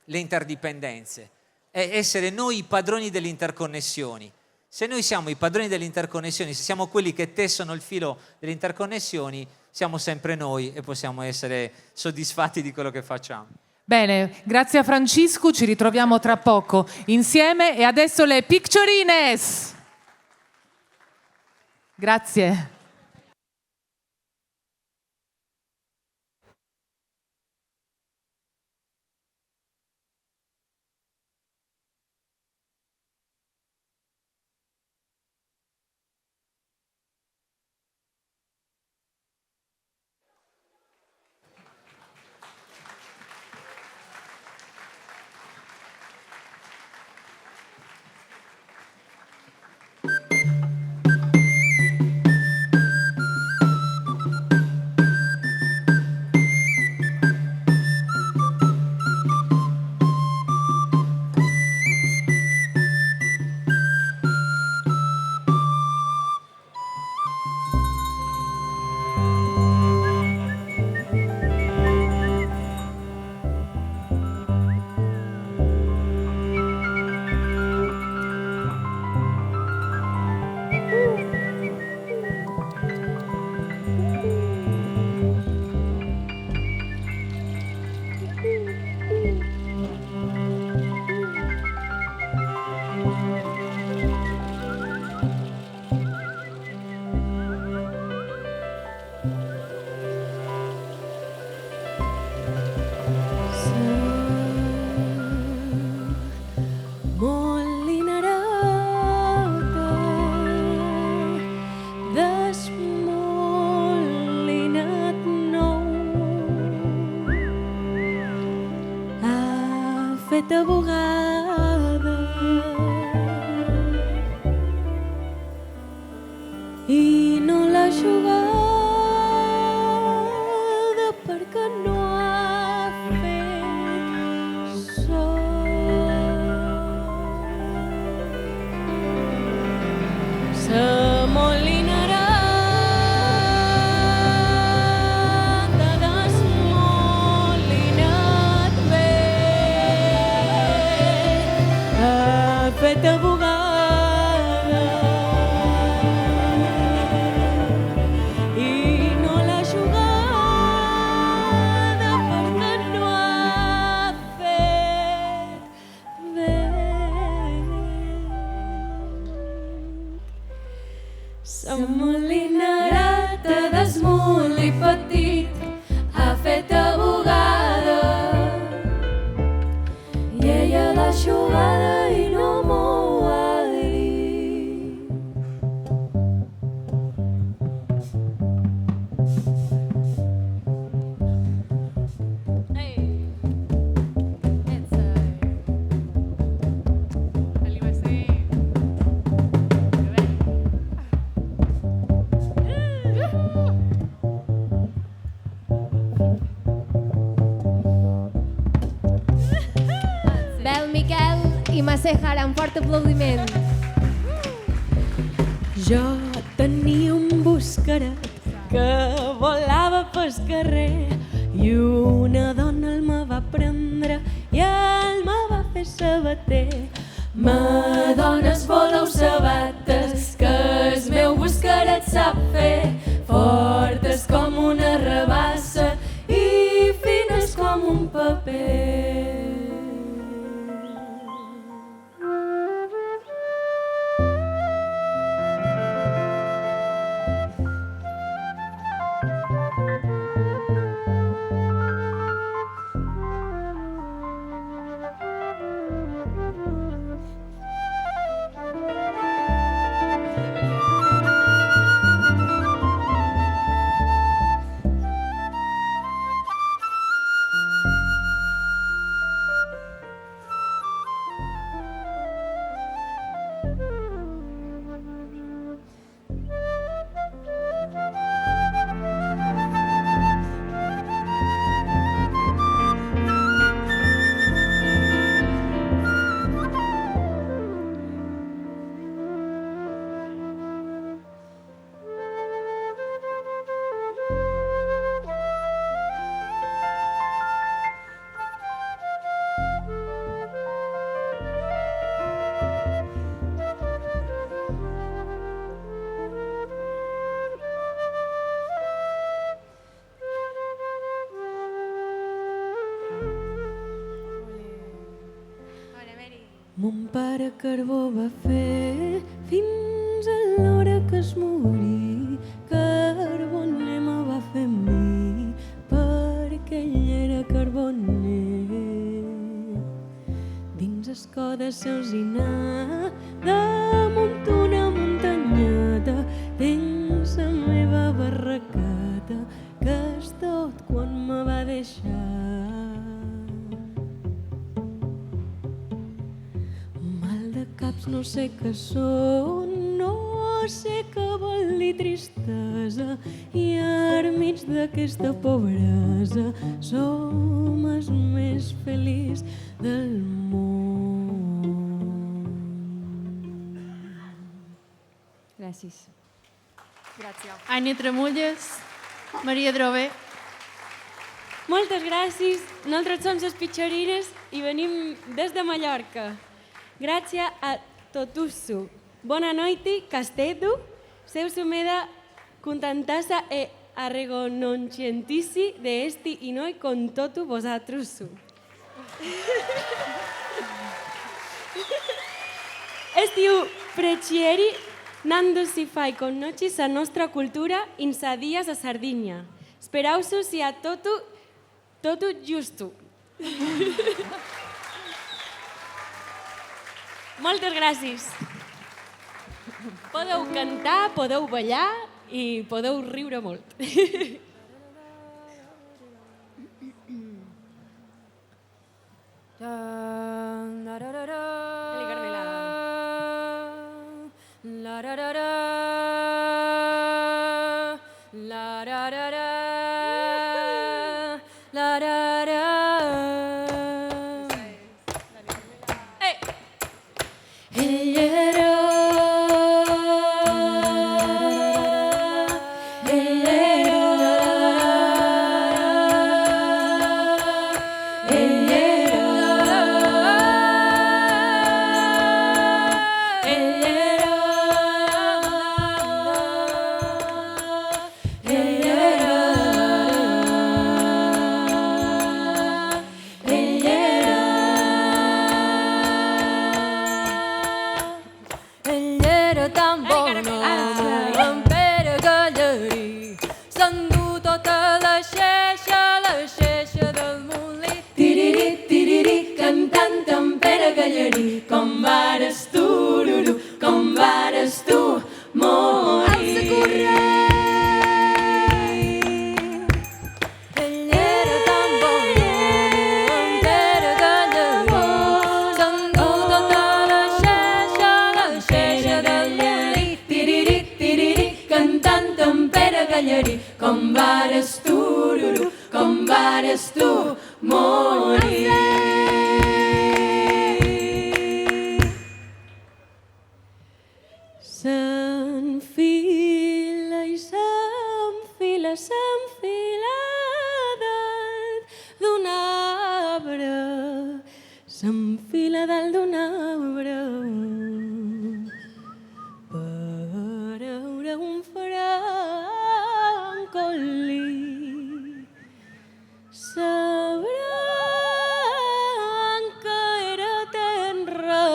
le interdipendenze, è essere noi i padroni delle interconnessioni. Se noi siamo i padroni delle interconnessioni, se siamo quelli che tessono il filo delle interconnessioni, siamo sempre noi e possiamo essere soddisfatti di quello che facciamo. Bene, grazie a Francisco, ci ritroviamo tra poco insieme e adesso le picciorines. Grazie. feta bugada i no l'ha jugada perquè no ha fet sol. Sehara, un fort aplaudiment. Jo tenia un buscaret que volava pel carrer i una dona el me va prendre i el me va fer sabater. Madones, voleu sabates que el meu buscaret sap fer, fortes com una rabassa i fines com un paper. Mon pare carbó va fer fins a l'hora que es morí. Carboner me va fer amb mi perquè ell era carboner. Dins escó de s'alzinar damunt una muntanyeta dins la meva barracata que és tot quan me va deixar. Caps no sé què són, no sé què vol dir tristesa i al mig d'aquesta pobresa som els més feliços del món. Gràcies. Gràcies. Ània Tramulles, Maria Drové. Moltes gràcies. Nosaltres som les Pitxerines i venim des de Mallorca. Gràcies a totussu. Bona noite, Castedu. Seu sumeda contentassa e arregononcientici de esti i noi con totu vosatrussu. Estiu precieri nando si fai con noci sa nostra cultura in sa dies a Sardinia. Sperausu sia totu giustu. Moltes gràcies. Podeu cantar, podeu ballar i podeu riure molt. morir. s'enfila dalt d'un arbre per veure un francoli. Sa branca era tenra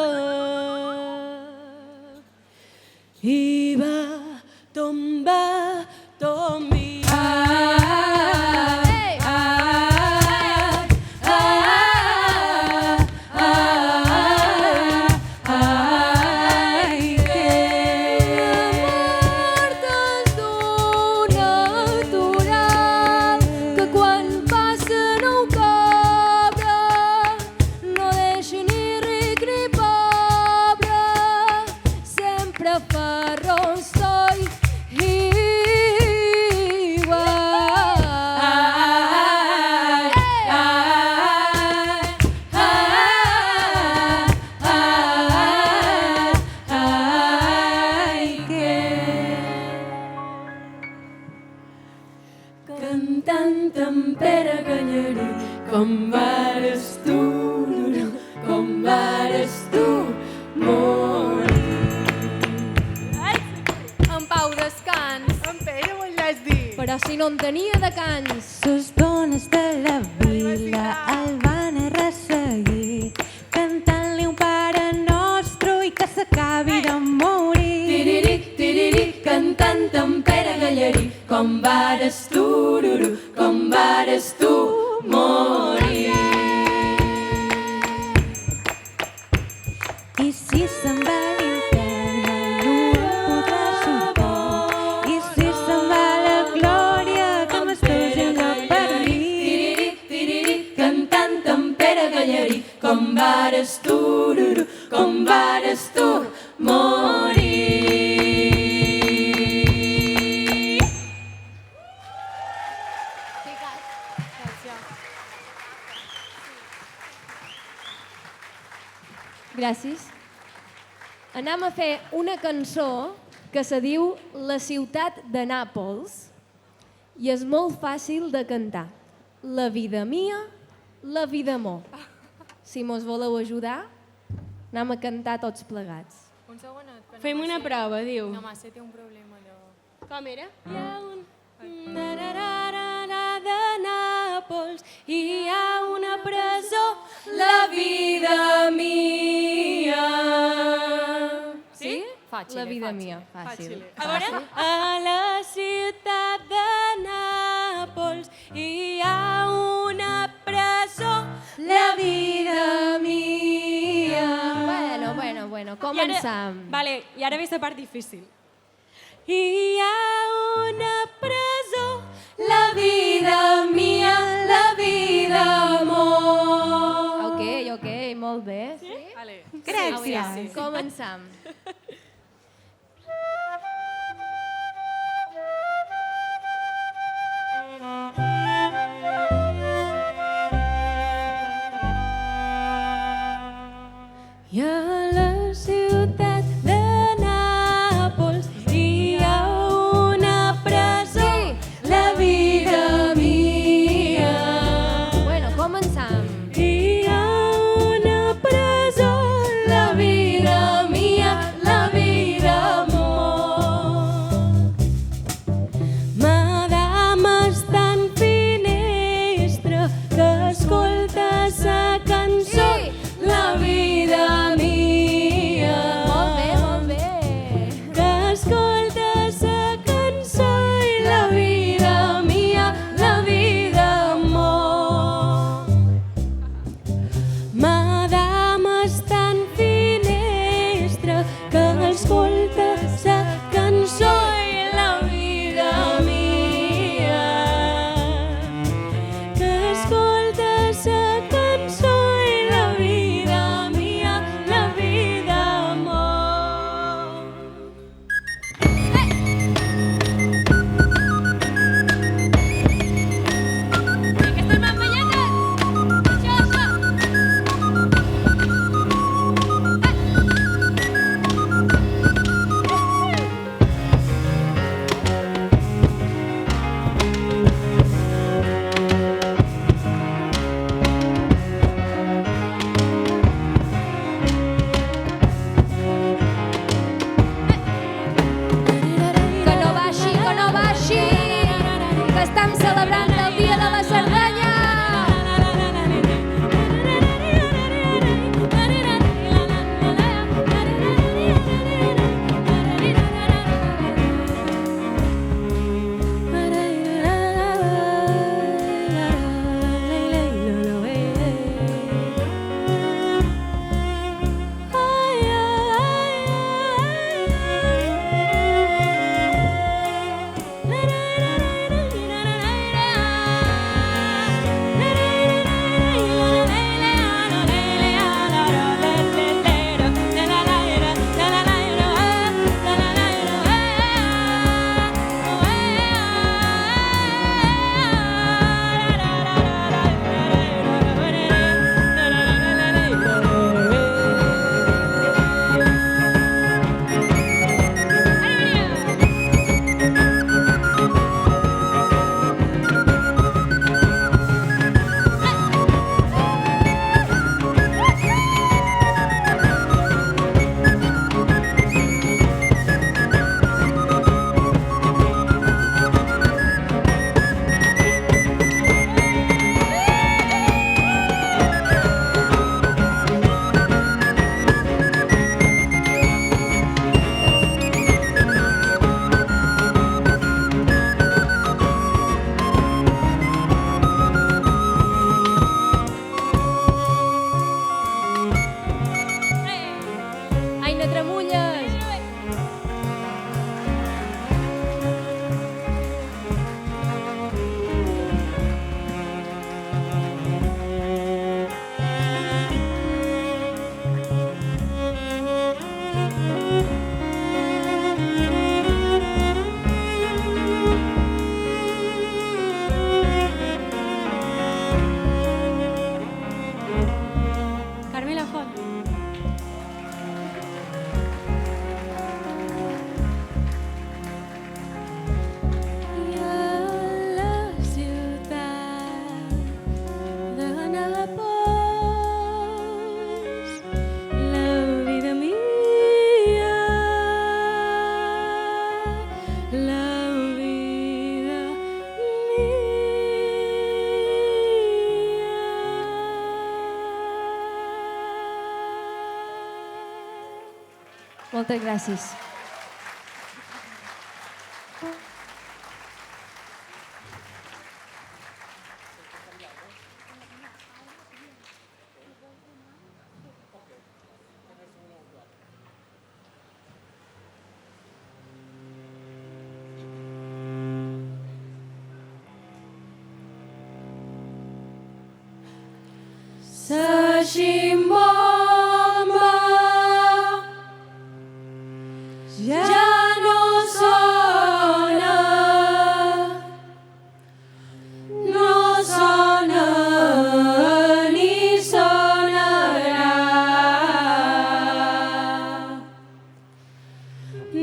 i va tombar, tombi. Cantant amb Pere Gallerí, com vares tu, com vares tu morir. En Pau, descans. En Pere, voldràs dir. Però si no en tenia de cans. Sus dones de la vila el van a resseguir, cantant-li un Pare Nostre i que s'acabi de morir. Tiriri, tiriri, cantant amb Pere Gallerí, com vares tu, com vares tu morir. I si se'n va a l'infern no el podrà suport, i si se'n va a la glòria com espera lloc per mi. Tiriri, tiriri, cantant amb Pere Gallerí, com vares tu, com vares tu morir. Gràcies. Anem a fer una cançó que se diu La ciutat de Nàpols i és molt fàcil de cantar. La vida mia, la vida mo. Si mos voleu ajudar, anem a cantar tots plegats. Un segonet. Que Fem una prova, diu. No, Mercè té un problema de... Com era? Hi ha un... de Nàpols, hi ha una presó, la vida mia. Sí? Fàcil, La vida fàcil. mia, fàcil. A veure, a la ciutat de Nàpols hi ha una presó, la vida mia. Bueno, començam. Vale, i ara ve la part difícil. Hi ha una presó, la vida mia, la vida mo. Ok, molt bé. Sí? Vale. Gràcies. Començam. I a la ciutat de Nàpols hi ha una presó, la vida mia. Bueno, començam. Hi ha una presó, la vida mia, Moltes gràcies. Sa ximbomba ja no sona, no sona ni sonarà,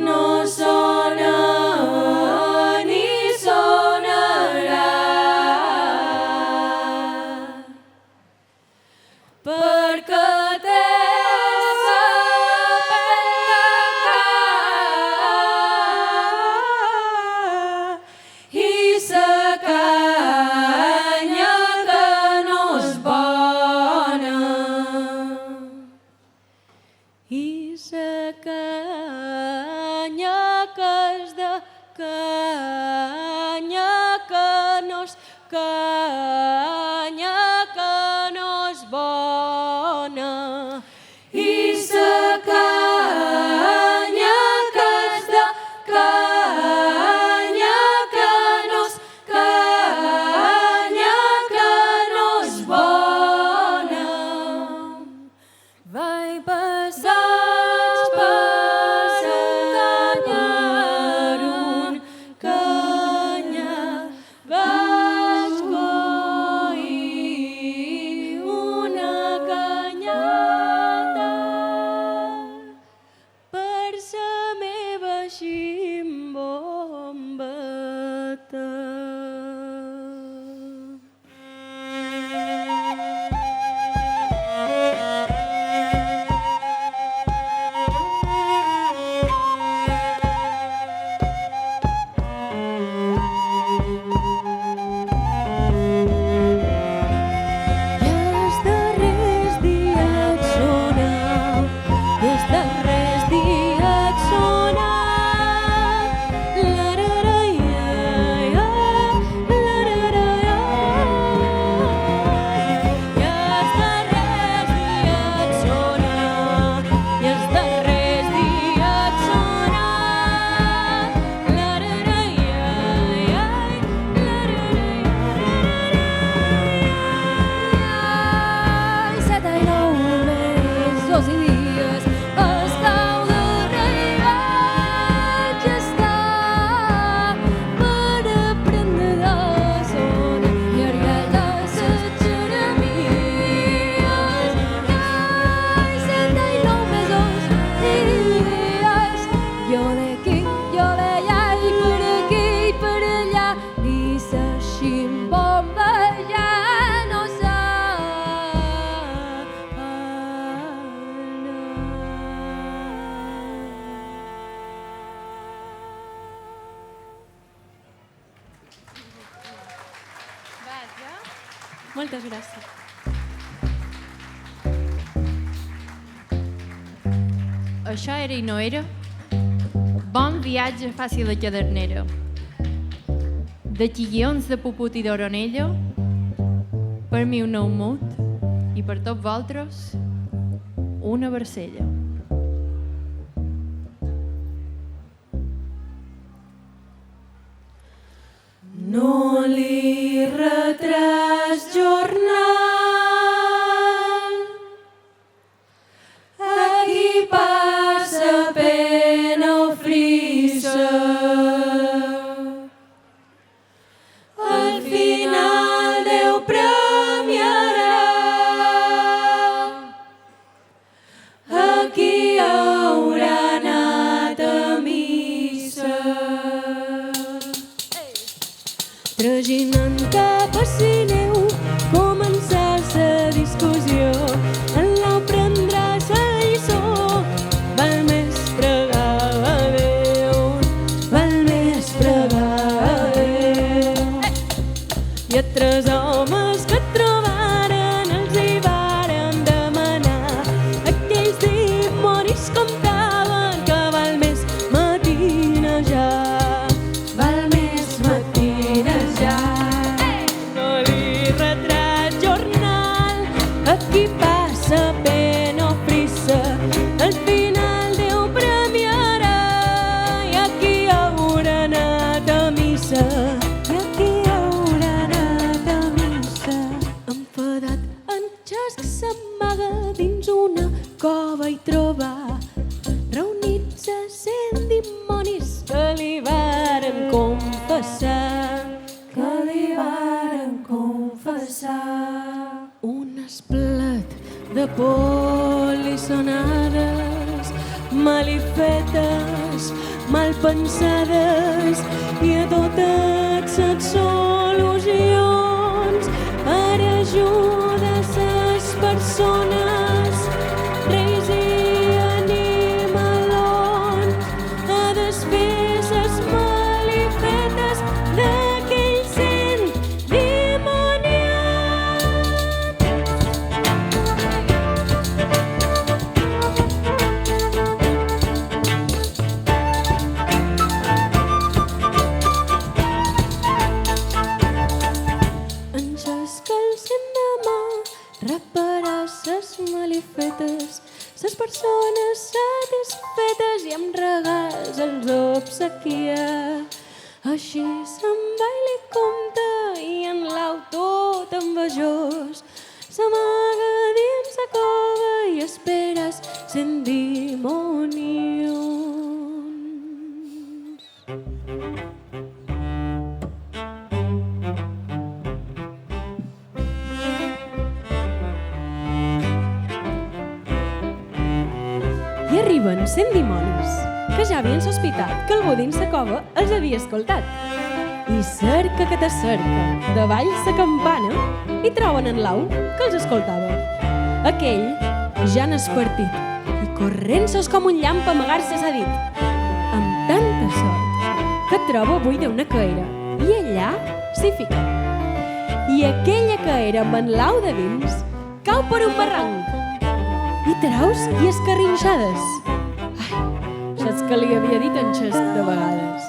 no sona ni sonarà. Perquè té sa pell i sa canya que no és bona, i sa canya que és de canya que no és canya que no és bona, i sa canya que és de canya que no és canya que no és bona. Vaig passar per un canya, vaig coir una canyada per sa meva ximbombeta. I els darrers dies sonar, i els darrers dies sonar, la-ra-ra-ia-ia, la-ra-ra-ia. I els darrers dies sonar, i els darrers dies sonar, la-ra-ra-ia-ia, la-ra-ra-ia. 7 i 9 mesos i dies estau d'arribar, ja està per aprendre de zona i arribar a les xeremies. 7 i 9 mesos i dies, jo d'aquí, jo d'allà i per aquí i per allà, i sa ximbomba ja no Moltes gràcies. Això era i no era. Bon viatge fàcil de cadernera. De Chillons, de Puput i d'Oronella, per mi un nou mut i per tots vosaltres una barcella. No li retràs jornal, aquí passa pena o frissa. Al final Déu premiarà a qui haurà anat a missa. Traginant cap a Sineu, començar la discussió, en la prendrà la lliçó. Val més pregar a Déu, val més pregar a Déu. I a 3 homes que trobaren els hi varen demanar, aquells dimonis comptaven que passar. Un esplet de polissonades, malifetes, malpensades, i a totes les solucions per ajudar les persones, reis i animalons, a desfer les malifetes d'aquell sent dimoniat. Enxesca el cent de mà, reparar ses malifetes, ses persones satisfetes i amb regals els obsequia. Així se'n va i li compta i en l'auto envejós s'amaga dins la cova i esperes sent dimonions. I arriben 100 dimonis, que ja havien sospitat que algú dins la cova els havia escoltat. I cerca que te cerca, davall la campana, i troben en Lau, que els escoltava. Aquell ja n'és partit, i corrent-sos com un llamp a amagar-se s'ha dit. Amb tanta sort, que troba buida una caera, i allà s'hi fica. I aquella caera amb en Lau de dins cau per un barranc. I traus i escarrinxades. Ai, saps que li havia dit en Xesc de vegades.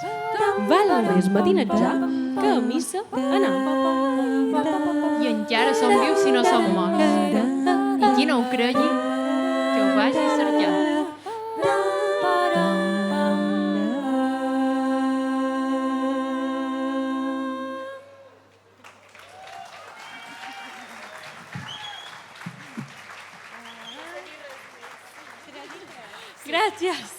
Val més matinejar que a missa anar. I encara som vius si no som morts. I qui no ho cregui, que ho vagi a cercar. Gràcies.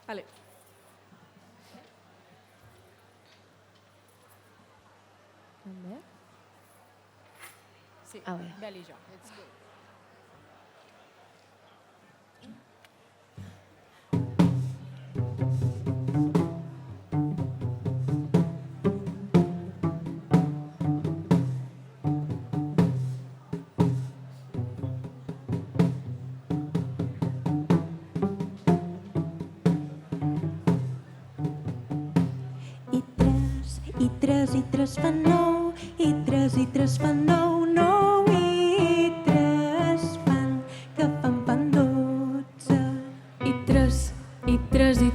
Vale. Sì, belli già. Let's go. I tres fan nou, i tres fan nou, nou i tres fan, que fan 12. I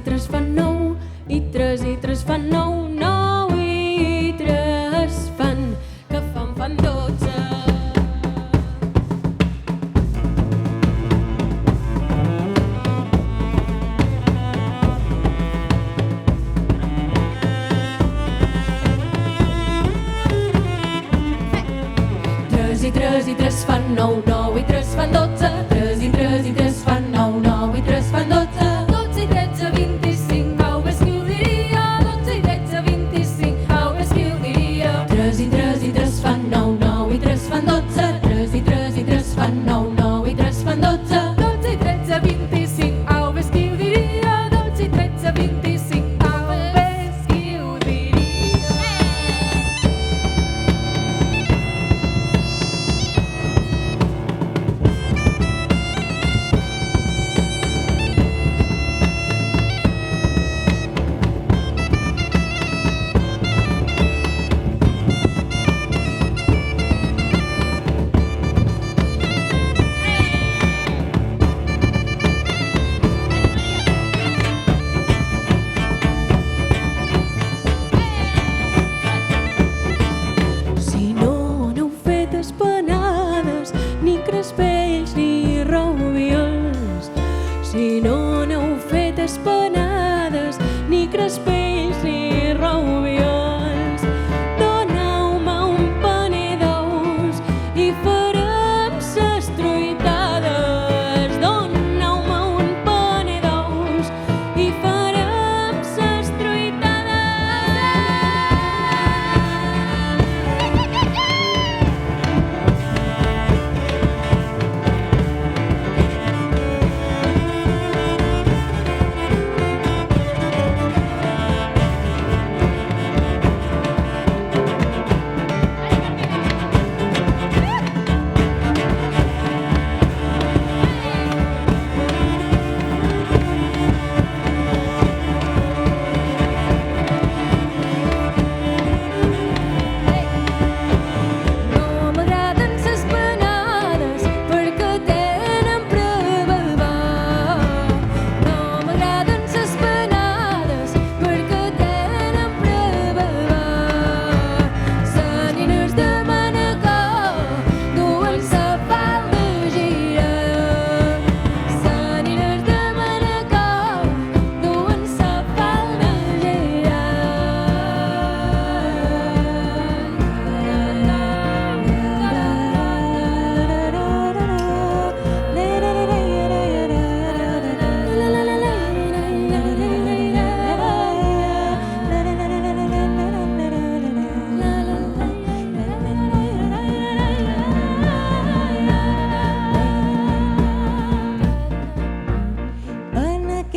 tres fan nou, i tres fan nou, nou i tres fan, que fan 12. I tres fan nou, nou i tres fan 12. Tres i tres fan nou, nou i tres fan 12. 12 i 13, 25, au, ves qui ho diria? 12 i 13, 25, au, ves qui ho diria? Tres i tres fan nou, nou i tres fan 12. Tres i tres fan nou, nou i tres fan 12. 12 i 13, 25, au, ves qui ho diria? 12 i 13, 25, au, ves qui ho diria? Crespells ni roviols, si no n'heu fet espanades, ni crespells ni roviols. Doneu-me un paner d'ous i farem ses truitades. Doneu-me un paner d'ous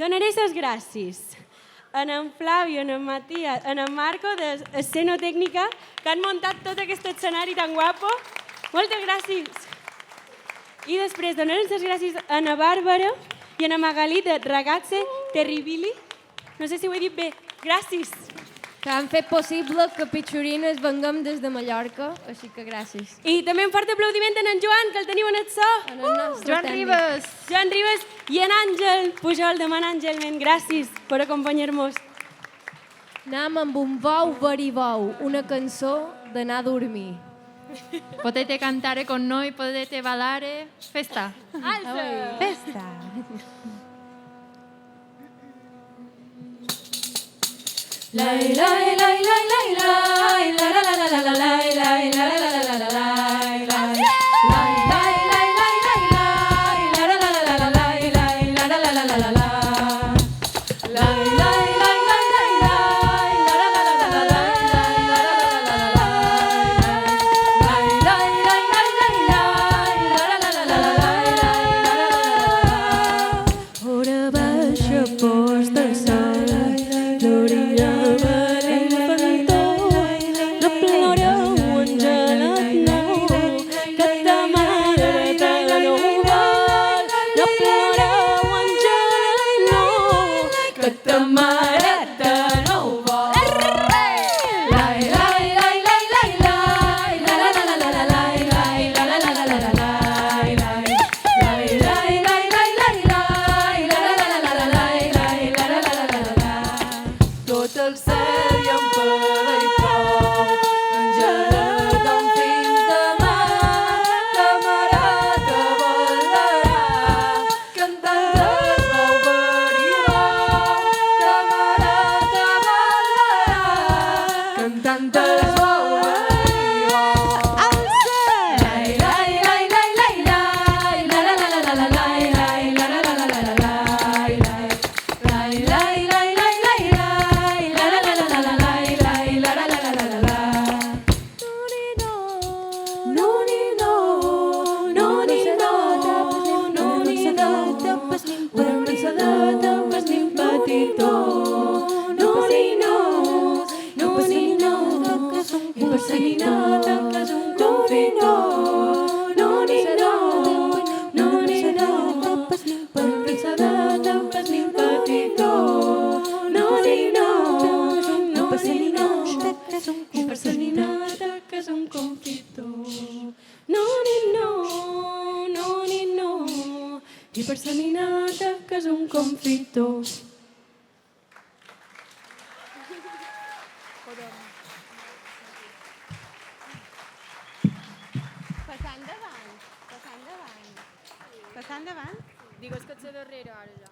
Donaré les gràcies a en Flavio, a en Matías, a en Marco de Escenotècnica que han muntat tot aquest escenari tan guapo. Moltes gràcies. I després donaré les gràcies a en Bàrbara i a en Magalí de Ragazze Terribili. No sé si ho he dit bé. Gràcies. Que han fet possible que Pitxorines venguem des de Mallorca, així que gràcies. I també un fort aplaudiment a en Joan, que el teniu en el so. Joan Ribas. Joan Ribas i en Àngel Pujol, demà Àngel, gràcies per acompanyar-nos. Anem amb un bou veribou, una cançó d'anar a dormir. Potete cantare con noi, potete ballare. Festa. Alza! Festa! Lai lai lai lai lai lai la la la la la la lai lai la la la la la lai lai lai lai lai lai lai lai la la la la la lai lai la la la la la la lai lai lai lai lai lai la la la la la lai lai lai lai lai lai lai la la la la la lai lai ora baixa posta i per seminata que és un confitó. Passar endavant. Digues que ets la darrera ara ja.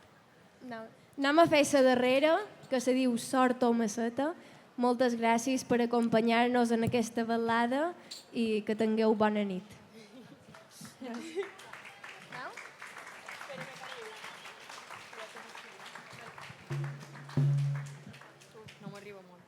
No. Anem a fer la darrera, que se diu Sort o Masseta. Moltes gràcies per acompanyar-nos en aquesta ballada i que tingueu bona nit. No m'arriba molt.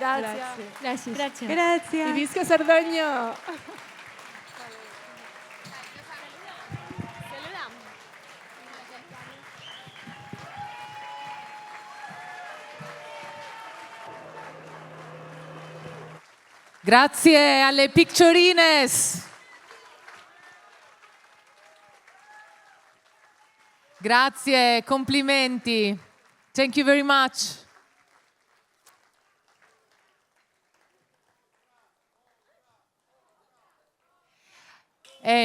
Grazie. Grazie. Grazie. I Visca Sardegna. Grazie alle Picciorines. Grazie, complimenti. Thank you very much.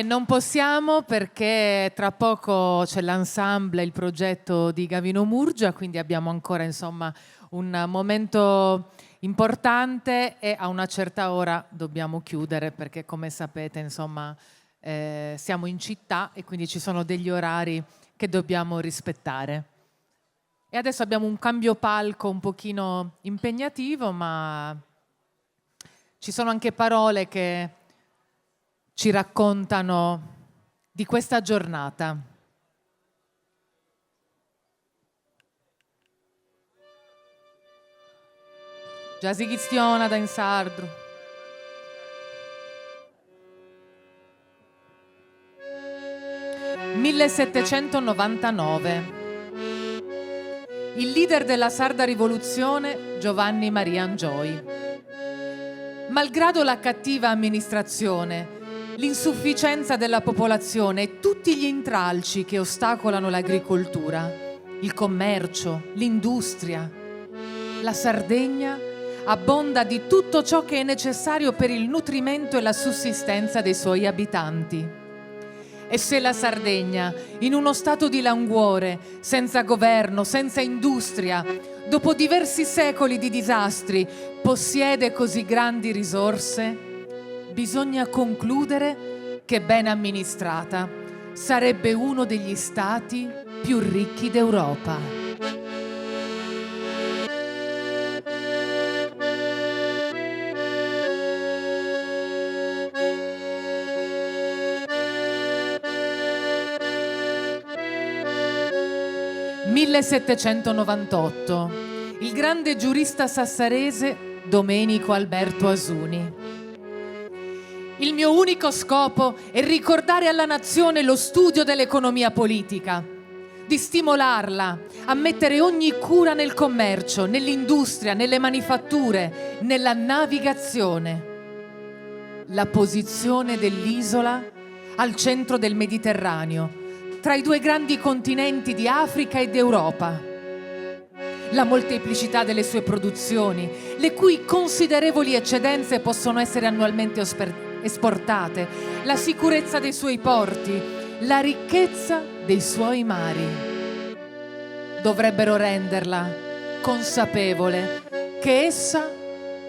Non possiamo perché tra poco c'è l'ensemble, il progetto di Gavino Murgia, quindi abbiamo ancora insomma un momento importante e a una certa ora dobbiamo chiudere perché come sapete insomma siamo in città e quindi ci sono degli orari che dobbiamo rispettare. E adesso abbiamo un cambio palco un pochino impegnativo, ma ci sono anche parole che ci raccontano di questa giornata. Già si chistiona da in sardo. «1799. Il leader della sarda rivoluzione, Giovanni Maria Angioi. Malgrado la cattiva amministrazione, l'insufficienza della popolazione e tutti gli intralci che ostacolano l'agricoltura, il commercio, l'industria, la Sardegna abbonda di tutto ciò che è necessario per il nutrimento e la sussistenza dei suoi abitanti. E se la Sardegna, in uno stato di languore, senza governo, senza industria, dopo diversi secoli di disastri, possiede così grandi risorse, bisogna concludere che ben amministrata sarebbe uno degli stati più ricchi d'Europa. «1798. Il grande giurista sassarese Domenico Alberto Asuni. Il mio unico scopo è ricordare alla nazione lo studio dell'economia politica, di stimolarla a mettere ogni cura nel commercio, nell'industria, nelle manifatture, nella navigazione. La posizione dell'isola al centro del Mediterraneo, tra i due grandi continenti di Africa ed Europa. La molteplicità delle sue produzioni, le cui considerevoli eccedenze possono essere annualmente esportate, la sicurezza dei suoi porti, la ricchezza dei suoi mari. Dovrebbero renderla consapevole che essa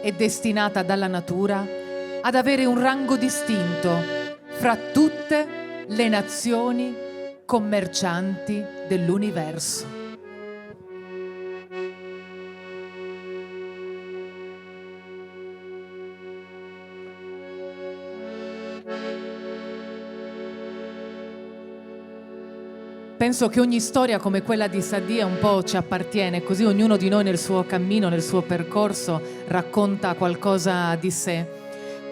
è destinata dalla natura ad avere un rango distinto fra tutte le nazioni commercianti dell'universo. Penso che ogni storia come quella di Sadia un po' ci appartiene, così ognuno di noi nel suo cammino, nel suo percorso racconta qualcosa di sé.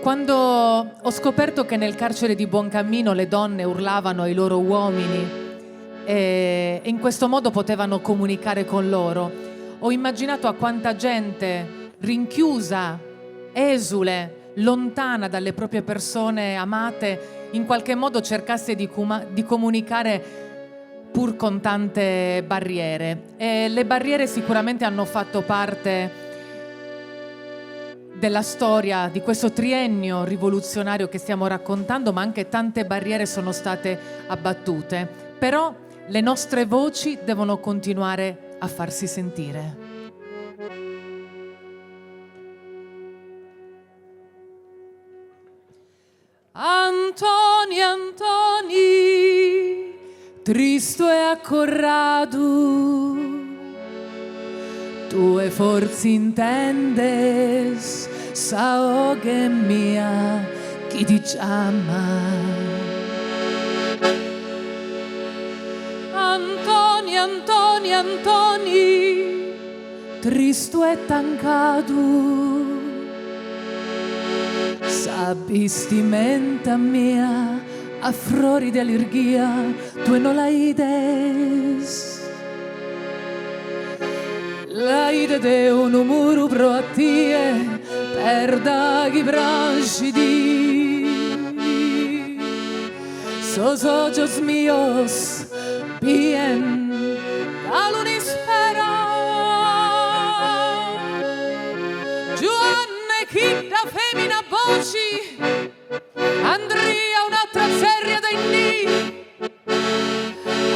Quando ho scoperto che nel carcere di Buoncammino le donne urlavano ai loro uomini e in questo modo potevano comunicare con loro, ho immaginato a quanta gente rinchiusa, esule, lontana dalle proprie persone amate, in qualche modo cercasse di comunicare pur con tante barriere. E le barriere sicuramente hanno fatto parte della storia di questo triennio rivoluzionario che stiamo raccontando, ma anche tante barriere sono state abbattute. Però le nostre voci devono continuare a farsi sentire. Antoni, Antoni, tristo e accorrado, tue forze intendes, saogue mia, chi ti chiama. Antoni, Antoni, Antoni, tristo e tancato. Sa vestimenta mia a flori di allergia, tu non la ides. La ide de un muro pro a tie, per daghi branci di. Sos ojos míos bien a l'unispera. Giovanna chita femmina voci, Andrea un'altra serie dei ni.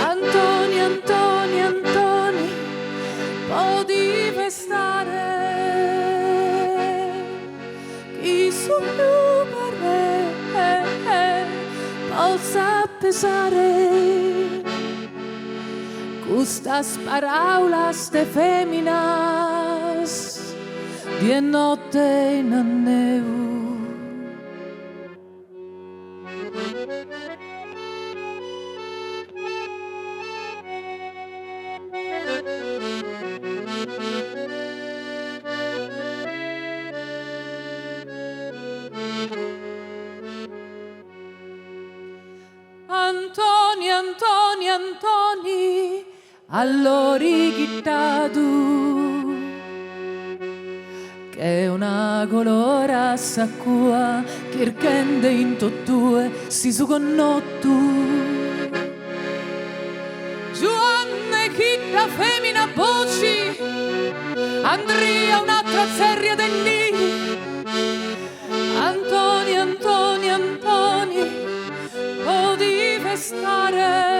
Antoni, Antoni, Antoni, potevi stare. Chi su più per me possa pesare. Custas paraulas de feminas die notte in anneu. Antoni, Antoni, Antoni, all'orighitadu, che una colora s'acqua che rende in tue si su connottu. Giovanna chitta femmina voci, Andrea un'altra serie del ni. Antoni, Antoni, Antoni, potevi stare.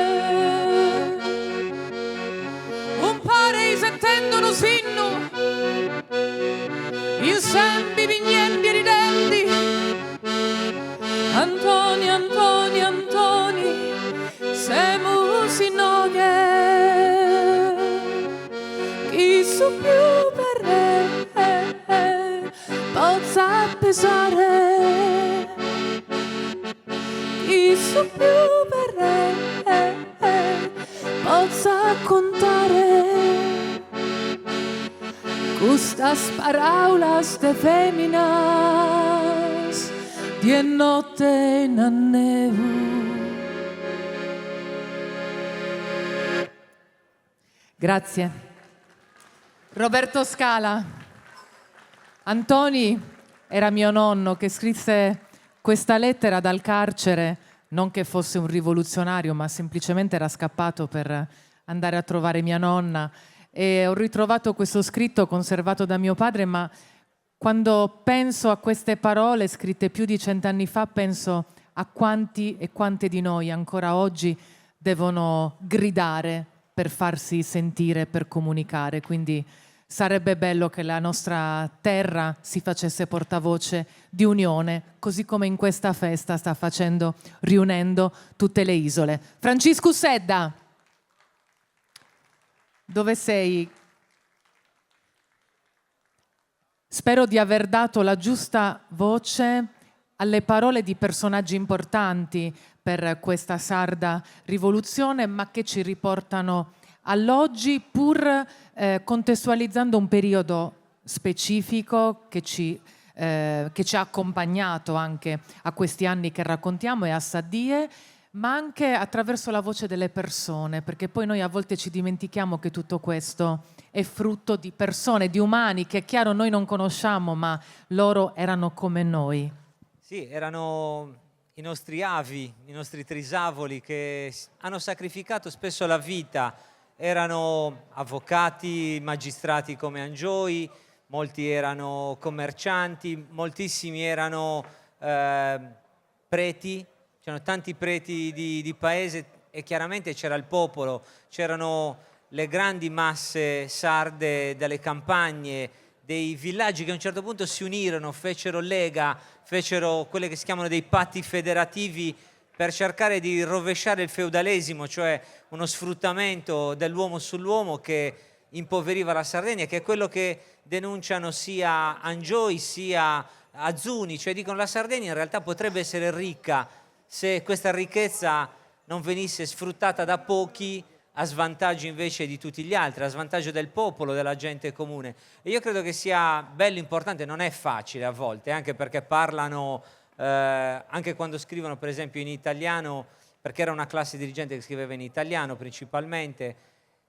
Un paese tendono sinno, insembi, vignendi e ridenti. Antoni, Antoni, Antoni, siamo sinoghe. Chi su più per re possa pesare. Chi su più per re possa contare. Custas paraulas de feminas die notte in anneu. Grazie. Roberto Scala. Antoni era mio nonno che scrisse questa lettera dal carcere, non che fosse un rivoluzionario, ma semplicemente era scappato per andare a trovare mia nonna. E ho ritrovato questo scritto conservato da mio padre, ma quando penso a queste parole scritte più di 100 anni fa, penso a quanti e quante di noi ancora oggi devono gridare per farsi sentire, per comunicare. Quindi sarebbe bello che la nostra terra si facesse portavoce di unione, così come in questa festa sta facendo, riunendo tutte le isole. Francisco Sedda, dove sei? Spero di aver dato la giusta voce alle parole di personaggi importanti per questa sarda rivoluzione, ma che ci riportano all'oggi, pur contestualizzando un periodo specifico che ci ha accompagnato anche a questi anni che raccontiamo e a Saddie, ma anche attraverso la voce delle persone, perché poi noi a volte ci dimentichiamo che tutto questo è frutto di persone, di umani, che è chiaro noi non conosciamo, ma loro erano come noi. Sì, erano i nostri avi, i nostri trisavoli che hanno sacrificato spesso la vita. Erano avvocati, magistrati come Angioi, molti erano commercianti, moltissimi erano preti, c'erano tanti preti di paese e chiaramente c'era il popolo, c'erano le grandi masse sarde dalle campagne, dei villaggi che a un certo punto si unirono, fecero lega, fecero quelle che si chiamano dei patti federativi per cercare di rovesciare il feudalesimo, cioè uno sfruttamento dell'uomo sull'uomo che impoveriva la Sardegna, che è quello che denunciano sia Angioi sia Azzuni, cioè dicono la Sardegna in realtà potrebbe essere ricca se questa ricchezza non venisse sfruttata da pochi a svantaggio invece di tutti gli altri, a svantaggio del popolo, della gente comune. E io credo che sia bello, importante, non è facile a volte, anche perché parlano, anche quando scrivono per esempio in italiano, perché era una classe dirigente che scriveva in italiano principalmente,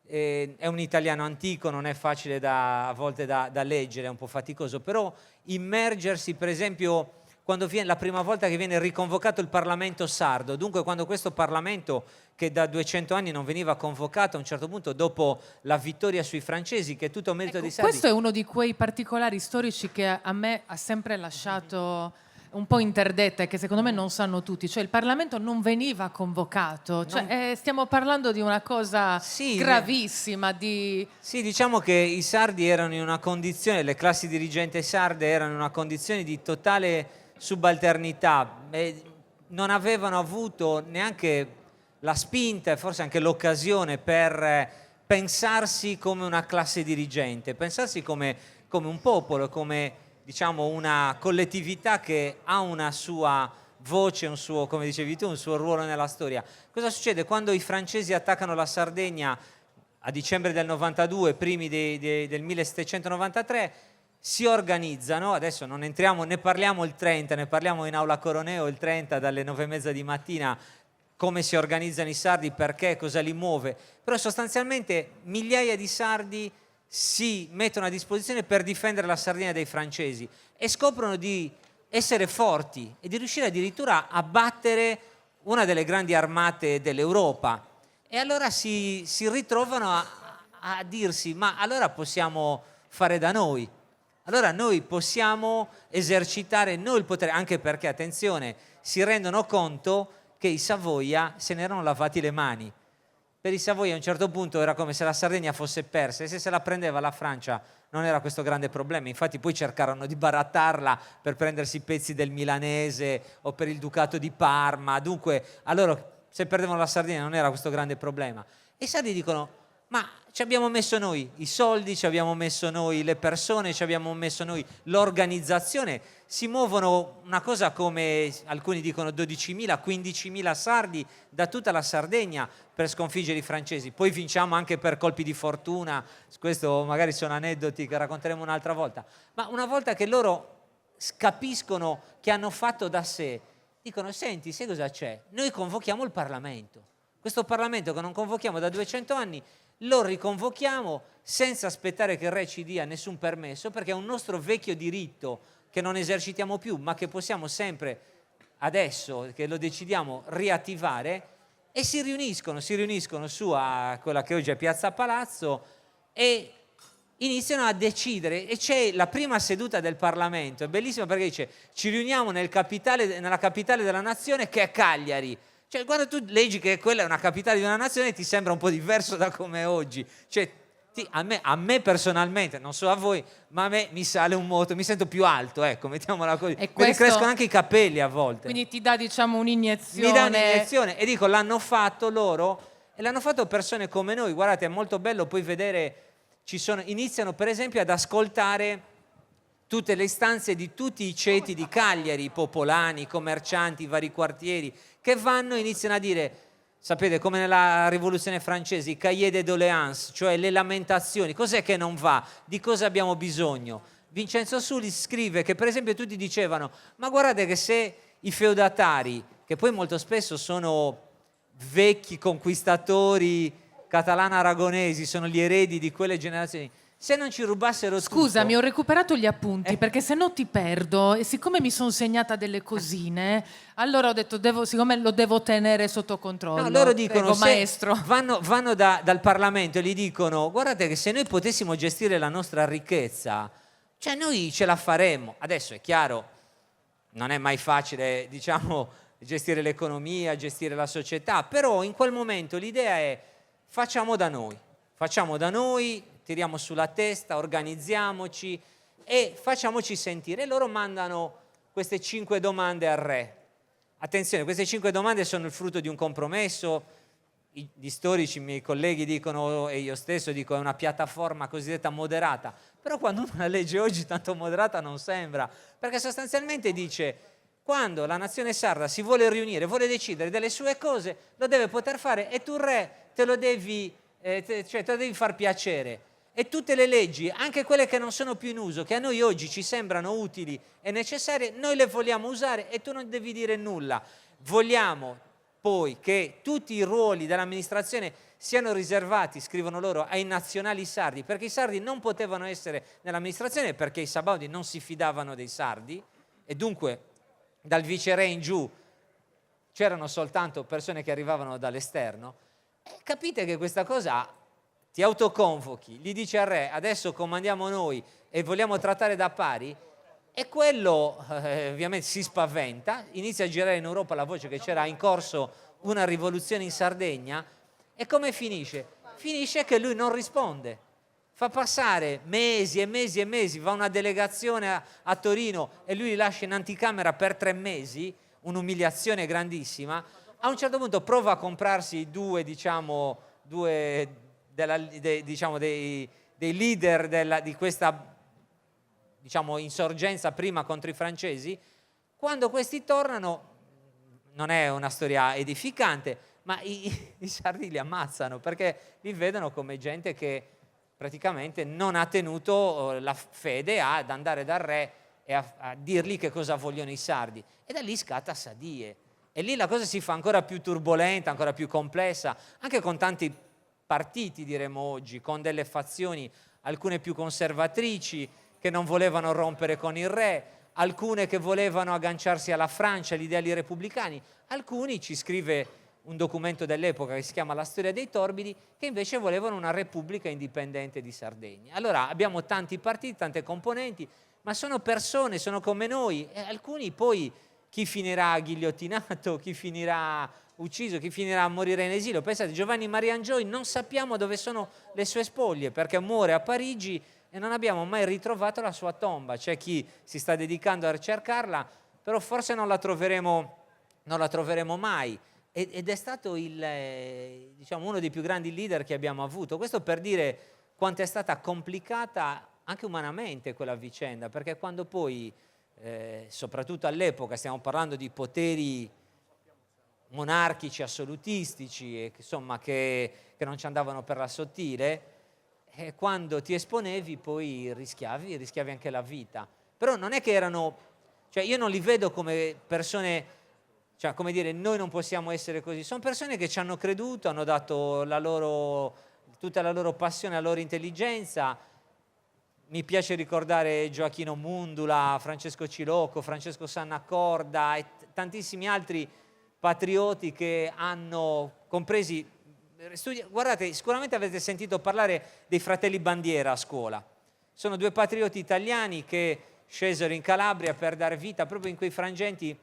è un italiano antico, non è facile a volte da leggere, è un po' faticoso, però immergersi per esempio quando viene la prima volta che viene riconvocato il Parlamento sardo, dunque quando questo Parlamento che da 200 anni non veniva convocato, a un certo punto dopo la vittoria sui francesi, che è tutto merito di Sardi. Questo è uno di quei particolari storici che a me ha sempre lasciato un po' interdetta e che secondo me non sanno tutti, cioè il Parlamento non veniva convocato, cioè, stiamo parlando di una cosa gravissima. Sì, diciamo che i sardi erano in una condizione, le classi dirigenti sarde erano in una condizione di totale subalternità, non avevano avuto neanche la spinta e forse anche l'occasione per pensarsi come una classe dirigente, pensarsi come un popolo, come diciamo una collettività che ha una sua voce, un suo, come dicevi tu, un suo ruolo nella storia. Cosa succede quando i francesi attaccano la Sardegna a dicembre del 92, primi del 1793? Si organizzano, adesso non entriamo, ne parliamo il 30, ne parliamo in Aula Coroneo il 30 dalle 9:30 di mattina, come si organizzano i sardi, perché, cosa li muove, però sostanzialmente migliaia di sardi si mettono a disposizione per difendere la Sardegna dai francesi e scoprono di essere forti e di riuscire addirittura a battere una delle grandi armate dell'Europa. E allora si ritrovano a dirsi: ma allora possiamo fare da noi, allora noi possiamo esercitare noi il potere, anche perché, attenzione, si rendono conto che i Savoia se ne erano lavati le mani. Per i Savoia a un certo punto era come se la Sardegna fosse persa, e se la prendeva la Francia non era questo grande problema. Infatti poi cercarono di barattarla per prendersi i pezzi del Milanese o per il Ducato di Parma. Dunque a loro, se perdevano la Sardegna, non era questo grande problema. E i sardi dicono: ma ci abbiamo messo noi i soldi, ci abbiamo messo noi le persone, ci abbiamo messo noi l'organizzazione. Si muovono una cosa come, alcuni dicono 12.000, 15.000 sardi da tutta la Sardegna per sconfiggere i francesi. Poi vinciamo anche per colpi di fortuna, questo magari sono aneddoti che racconteremo un'altra volta. Ma una volta che loro capiscono che hanno fatto da sé, dicono: senti, sai cosa c'è? Noi convochiamo il Parlamento. Questo Parlamento che non convochiamo da 200 anni, lo riconvochiamo senza aspettare che il re ci dia nessun permesso, perché è un nostro vecchio diritto che non esercitiamo più, ma che possiamo sempre, adesso che lo decidiamo, riattivare. E si riuniscono su a quella che oggi è Piazza Palazzo e iniziano a decidere. E c'è la prima seduta del Parlamento, è bellissima perché dice: ci riuniamo nella capitale della nazione, che è Cagliari. Cioè, quando tu leggi che quella è una capitale di una nazione, ti sembra un po' diverso da come è oggi. Cioè, a me personalmente, non so a voi, ma a me mi sale un moto, mi sento più alto, ecco, mettiamola così. E mi crescono anche i capelli a volte. Quindi ti dà, diciamo, un'iniezione. Mi dà un'iniezione e dico: l'hanno fatto loro e l'hanno fatto persone come noi. Guardate, è molto bello poi vedere, iniziano per esempio ad ascoltare tutte le istanze di tutti i ceti di Cagliari, popolani, commercianti, vari quartieri, che vanno e iniziano a dire: sapete, come nella rivoluzione francese, i cahiers de doléances, cioè le lamentazioni, cos'è che non va, di cosa abbiamo bisogno. Vincenzo Sulis scrive che per esempio tutti dicevano: ma guardate che se i feudatari, che poi molto spesso sono vecchi conquistatori catalano-aragonesi, sono gli eredi di quelle generazioni, se non ci rubassero tutto... Scusami, ho recuperato gli appunti perché se no ti perdo, e siccome mi sono segnata delle cosine, allora ho detto, siccome lo devo tenere sotto controllo. No, loro dicono: prego, maestro. vanno dal Parlamento e gli dicono: guardate che se noi potessimo gestire la nostra ricchezza, cioè noi ce la faremmo. Adesso è chiaro, non è mai facile, diciamo, gestire l'economia, gestire la società, però in quel momento l'idea è: facciamo da noi, tiriamo sulla testa, organizziamoci e facciamoci sentire. E loro mandano queste 5 domande al re. Attenzione, queste 5 domande sono il frutto di un compromesso. Gli storici, i miei colleghi dicono, e io stesso dico, è una piattaforma cosiddetta moderata. Però quando uno la legge oggi tanto moderata non sembra, perché sostanzialmente dice: Quando la nazione sarda si vuole riunire, vuole decidere delle sue cose, lo deve poter fare e tu re te lo devi far piacere. E tutte le leggi, anche quelle che non sono più in uso, che a noi oggi ci sembrano utili e necessarie, noi le vogliamo usare e tu non devi dire nulla. Vogliamo poi che tutti i ruoli dell'amministrazione siano riservati, scrivono loro, ai nazionali sardi, perché i sardi non potevano essere nell'amministrazione perché i sabaudi non si fidavano dei sardi e dunque dal viceré in giù c'erano soltanto persone che arrivavano dall'esterno. Capite che questa cosa ti autoconvochi, gli dici al re adesso comandiamo noi e vogliamo trattare da pari, e quello ovviamente si spaventa, inizia a girare in Europa la voce che c'era in corso una rivoluzione in Sardegna. E come finisce? Finisce che lui non risponde. Fa passare mesi e mesi e mesi, va una delegazione a Torino e lui li lascia in anticamera per 3 mesi, un'umiliazione grandissima. A un certo punto prova a comprarsi dei leader di questa insorgenza prima contro i francesi. Quando questi tornano, non è una storia edificante, ma i sardi li ammazzano perché li vedono come gente che praticamente non ha tenuto la fede ad andare dal re e a dirgli che cosa vogliono i sardi. E da lì scatta Sadie. E lì la cosa si fa ancora più turbolenta, ancora più complessa, anche con tanti partiti, diremo oggi, con delle fazioni, alcune più conservatrici, che non volevano rompere con il re, alcune che volevano agganciarsi alla Francia, agli ideali repubblicani, alcuni, ci scrive un documento dell'epoca che si chiama La storia dei torbidi, che invece volevano una repubblica indipendente di Sardegna. Allora abbiamo tanti partiti, tante componenti, ma sono persone, sono come noi, e alcuni poi, chi finirà ghigliottinato, chi finirà ucciso, chi finirà a morire in esilio. Pensate, Giovanni Maria Angioy, non sappiamo dove sono le sue spoglie, perché muore a Parigi e non abbiamo mai ritrovato la sua tomba. C'è chi si sta dedicando a ricercarla, però forse non la troveremo mai. Ed è stato uno dei più grandi leader che abbiamo avuto. Questo per dire quanto è stata complicata anche umanamente quella vicenda, perché quando poi, soprattutto all'epoca, stiamo parlando di poteri monarchici, assolutistici, e insomma che non ci andavano per la sottile, quando ti esponevi poi rischiavi anche la vita. Però non è che erano, io non li vedo come persone, come dire, noi non possiamo essere così. Sono persone che ci hanno creduto, hanno dato tutta la loro passione, la loro intelligenza. Mi piace ricordare Gioacchino Mundula, Francesco Cilocco, Francesco Sannaccorda e tantissimi altri patrioti che hanno compresi. Guardate, sicuramente avete sentito parlare dei fratelli Bandiera a scuola. Sono 2 patrioti italiani che scesero in Calabria per dare vita proprio in quei frangenti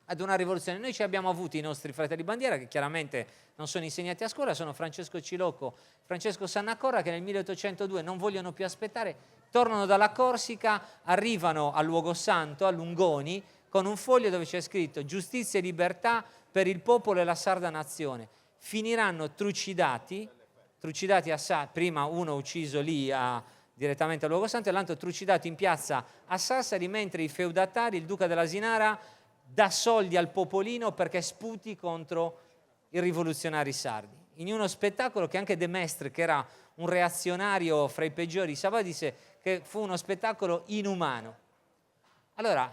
ad una rivoluzione. Noi ci abbiamo avuti i nostri fratelli Bandiera, che chiaramente non sono insegnati a scuola, sono Francesco Cilocco, Francesco Sannaccorda, che nel 1802 non vogliono più aspettare, tornano dalla Corsica, arrivano al luogo santo, a Lungoni, con un foglio dove c'è scritto «Giustizia e libertà per il popolo e la sarda nazione». Finiranno trucidati prima uno ucciso lì direttamente al luogo santo e l'altro trucidato in piazza a Sassari, mentre i feudatari, il duca dell'Asinara, dà soldi al popolino perché sputi contro i rivoluzionari sardi. In uno spettacolo che anche De Maistre, che era un reazionario fra i peggiori, disse che fu uno spettacolo inumano. Allora,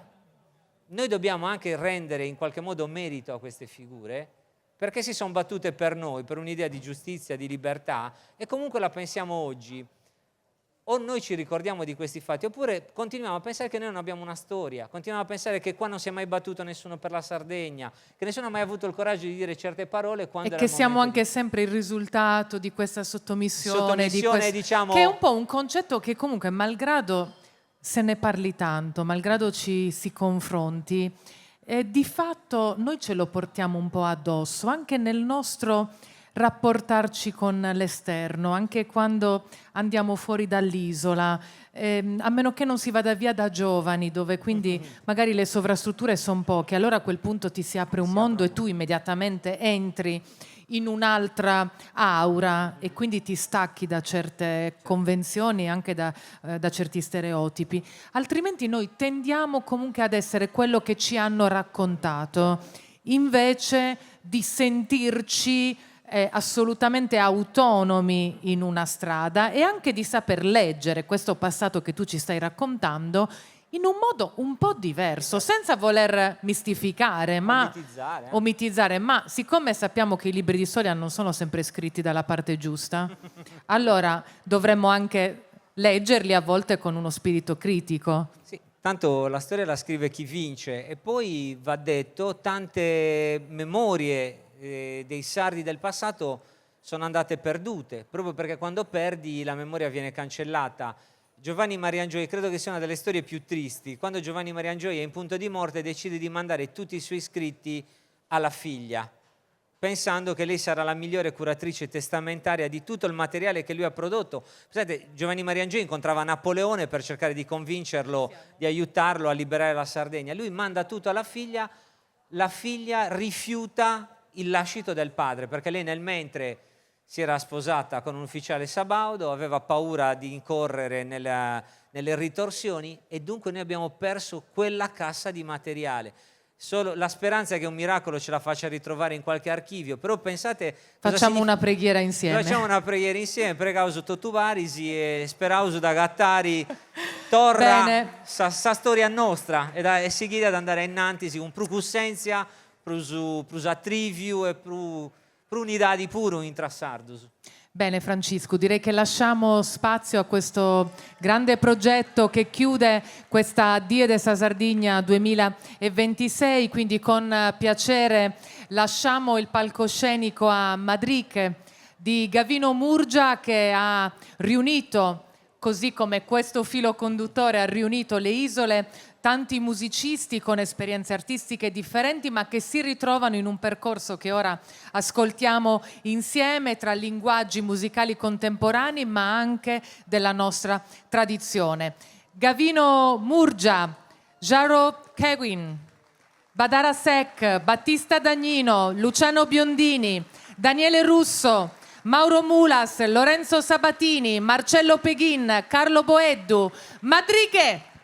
noi dobbiamo anche rendere in qualche modo merito a queste figure, perché si sono battute per noi, per un'idea di giustizia, di libertà, e comunque la pensiamo oggi. O noi ci ricordiamo di questi fatti, oppure continuiamo a pensare che noi non abbiamo una storia, continuiamo a pensare che qua non si è mai battuto nessuno per la Sardegna, che nessuno ha mai avuto il coraggio di dire certe parole. Quando e che siamo anche sempre il risultato di questa sottomissione diciamo, che è un po' un concetto che comunque, malgrado se ne parli tanto, malgrado ci si confronti, di fatto noi ce lo portiamo un po' addosso, anche nel nostro rapportarci con l'esterno, anche quando andiamo fuori dall'isola, a meno che non si vada via da giovani, dove quindi magari le sovrastrutture sono poche, allora a quel punto ti si apre un mondo e tu immediatamente entri in un'altra aura e quindi ti stacchi da certe convenzioni, anche da certi stereotipi. Altrimenti noi tendiamo comunque ad essere quello che ci hanno raccontato, invece di sentirci assolutamente autonomi in una strada e anche di saper leggere questo passato che tu ci stai raccontando in un modo un po' diverso, senza voler mistificare, omitizzare, ma siccome sappiamo che i libri di storia non sono sempre scritti dalla parte giusta, allora dovremmo anche leggerli a volte con uno spirito critico. Sì, tanto la storia la scrive chi vince e poi va detto tante memorie dei sardi del passato sono andate perdute, proprio perché quando perdi la memoria viene cancellata. Giovanni Mariangioi, credo che sia una delle storie più tristi, quando Giovanni Mariangioi è in punto di morte decide di mandare tutti i suoi scritti alla figlia, pensando che lei sarà la migliore curatrice testamentaria di tutto il materiale che lui ha prodotto. Pensate, Giovanni Mariangioi incontrava Napoleone per cercare di convincerlo, di aiutarlo a liberare la Sardegna. Lui manda tutto alla figlia, la figlia rifiuta il lascito del padre, perché lei nel mentre si era sposata con un ufficiale sabaudo, aveva paura di incorrere nelle ritorsioni e dunque noi abbiamo perso quella cassa di materiale. Solo la speranza è che un miracolo ce la faccia ritrovare in qualche archivio, però pensate... Facciamo una preghiera insieme. Facciamo una preghiera insieme, pregauso Totuvarisi e sperauso da Gattari torra sa storia nostra e si chiede ad andare innanti con più coscienza, più attrivio e più unità puro in Trassardus. Bene Francesco, direi che lasciamo spazio a questo grande progetto che chiude questa Diede sa Sardegna 2026, quindi con piacere lasciamo il palcoscenico a Madriche di Gavino Murgia, che ha riunito, così come questo filo conduttore ha riunito le isole, tanti musicisti con esperienze artistiche differenti, ma che si ritrovano in un percorso che ora ascoltiamo insieme tra linguaggi musicali contemporanei, ma anche della nostra tradizione. Gavino Murgia, Jaro Kewin, Badara Sec, Battista Dagnino, Luciano Biondini, Daniele Russo, Mauro Mulas, Lorenzo Sabatini, Marcello Peghin, Carlo Boeddu, Madriche.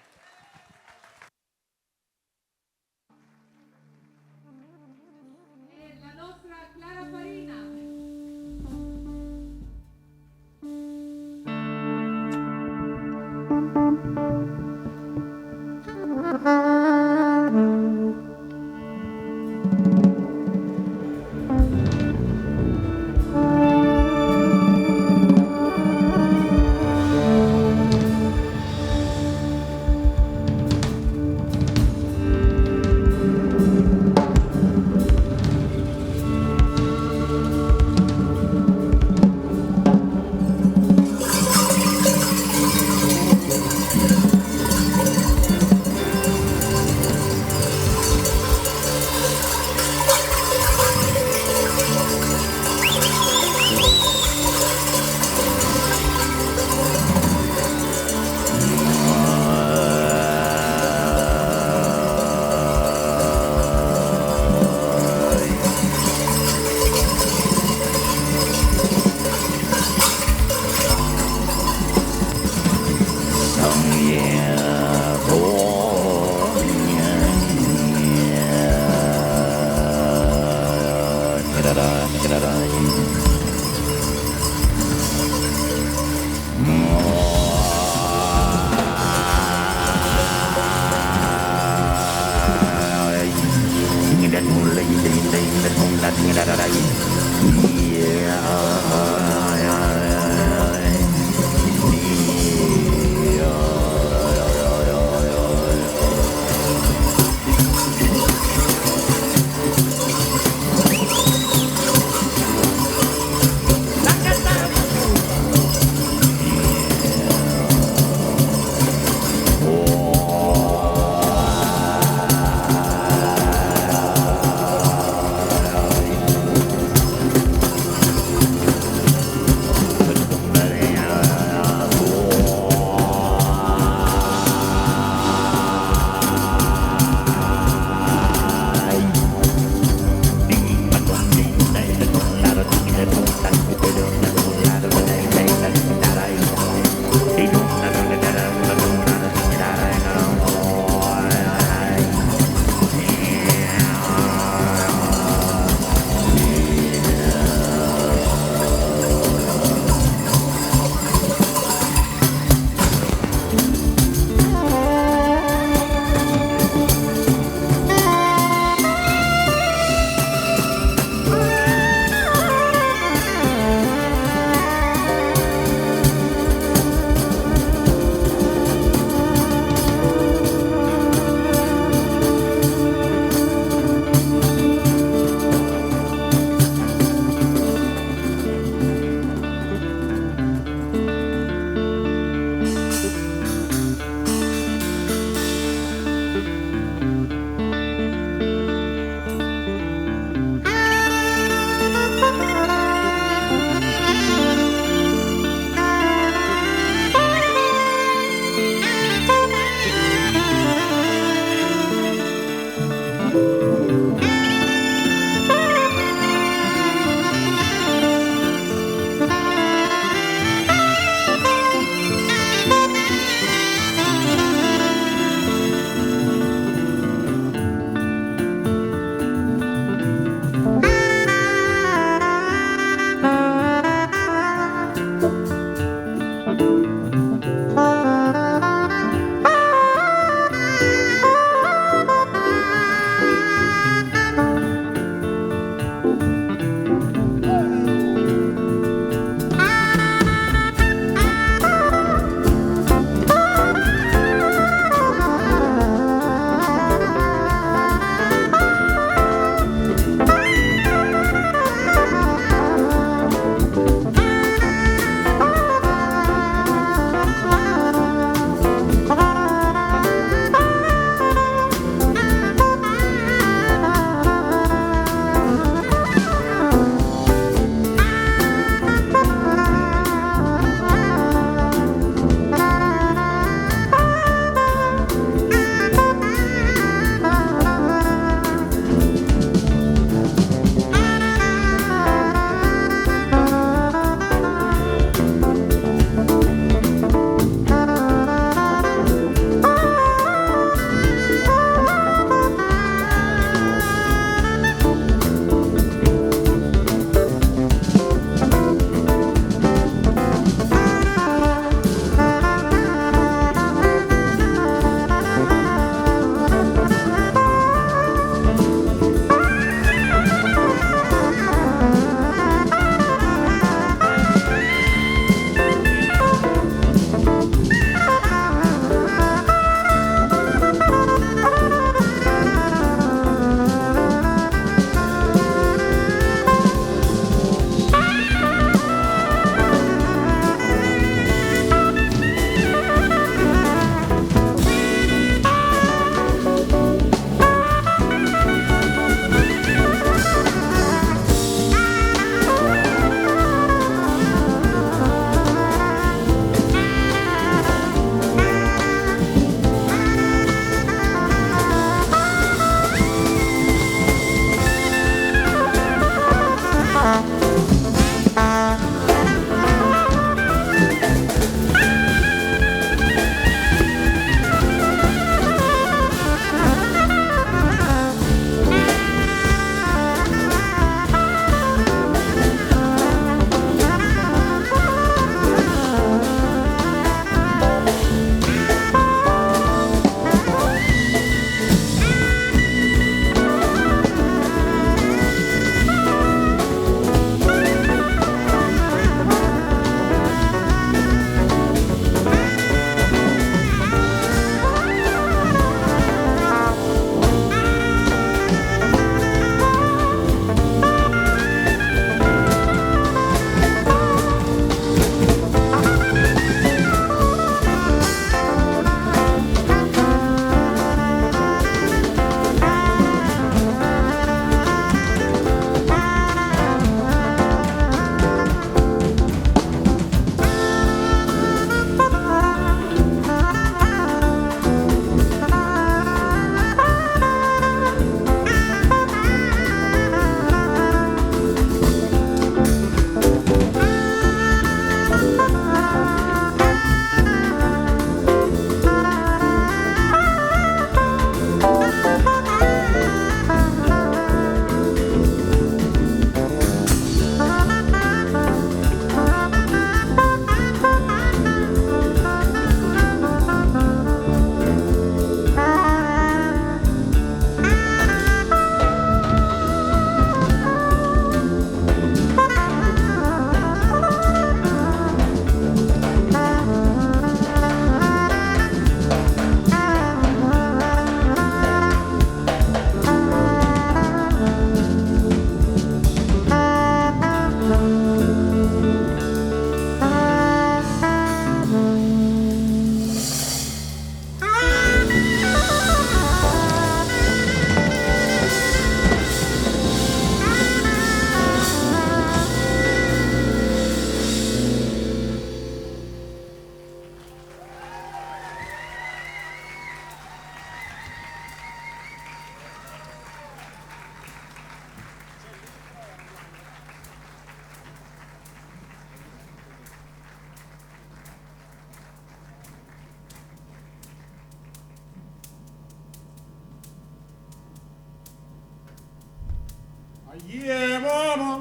Yeah, mama.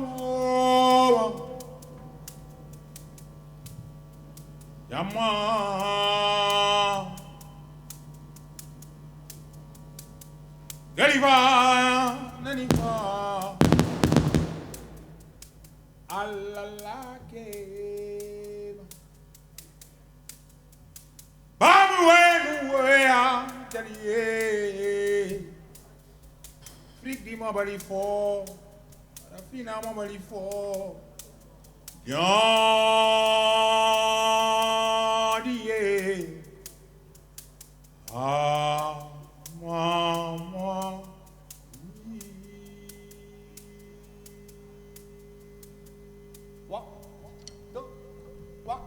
Yama. Gariba, naniba. Allah ke. Babu wenu taliye. Freak di mabali fo. Rafina mabali fo. Yadiye. Ah, mama. What? What?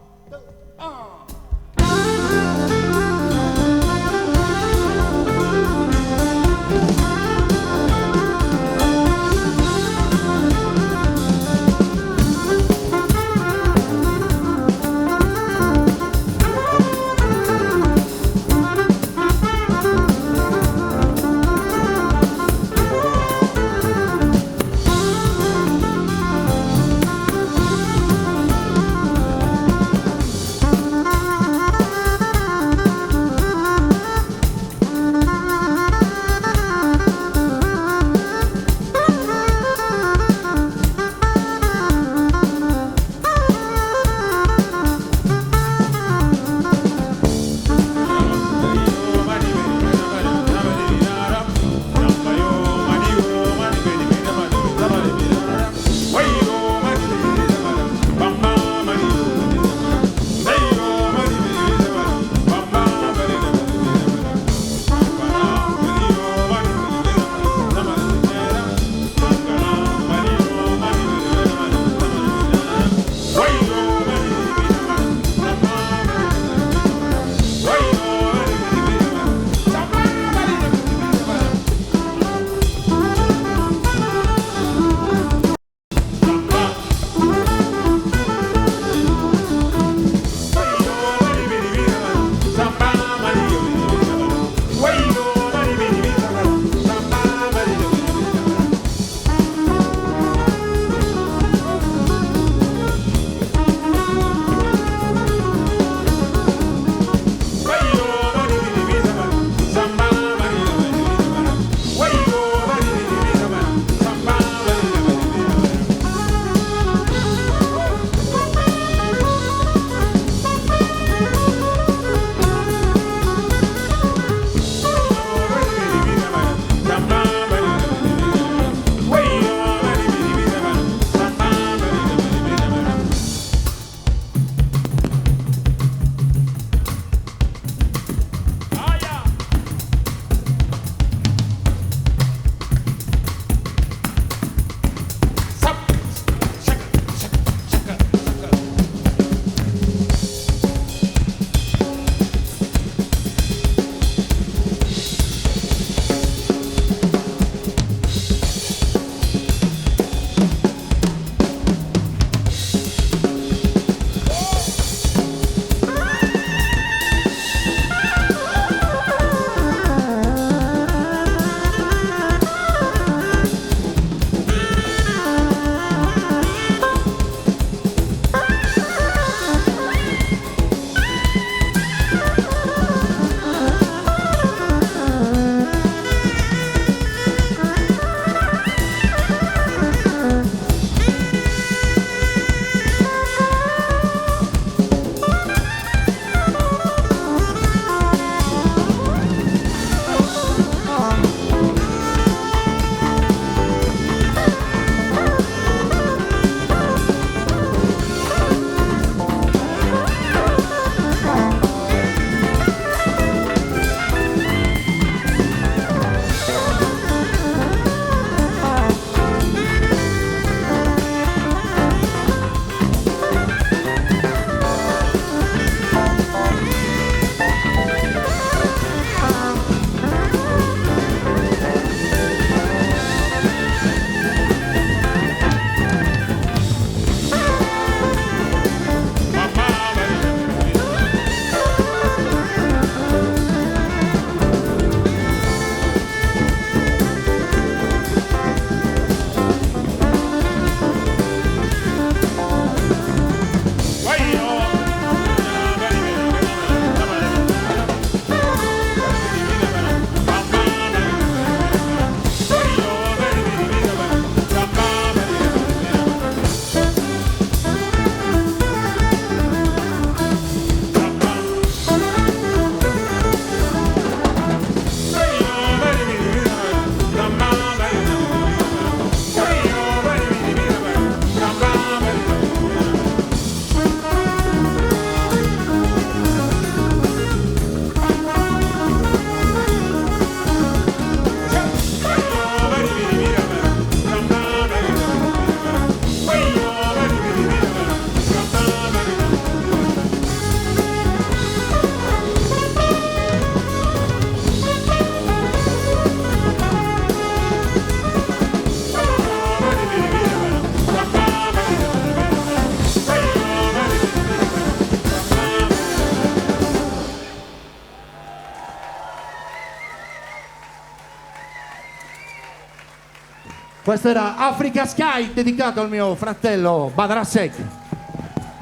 Questo era Africa Sky, dedicato al mio fratello Badrasek.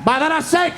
Badrasek!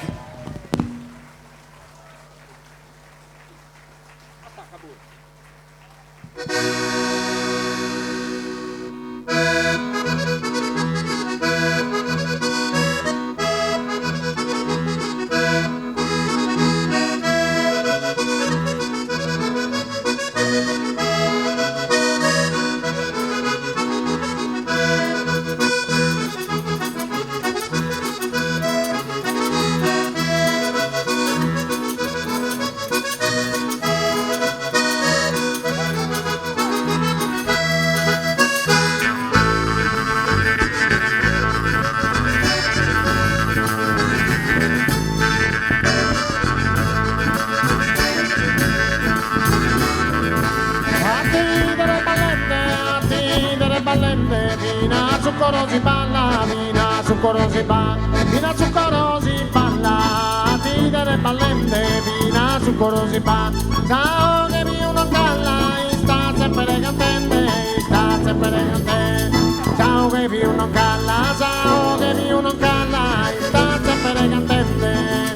Vina zucchero si balla, vina zucchero si balla, vina zucchero si balla, tigre ballende, vina zucchero si balla. Ciao che mi uno calla, sta sempre cantante, sta sempre cantante. Ciao che mi uno calla, ciao che mi uno calla, sta sempre cantante.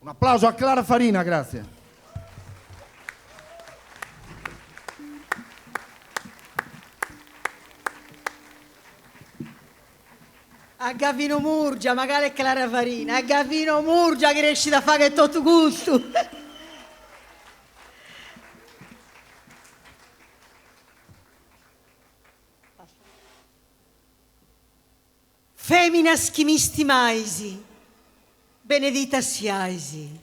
Un applauso a Clara Farina, grazie. A Gavino Murgia, magari è Clara Farina, a Gavino Murgia che riesci a fare tutto gusto. Feminas chi mi stimaisi, benedita siaisi.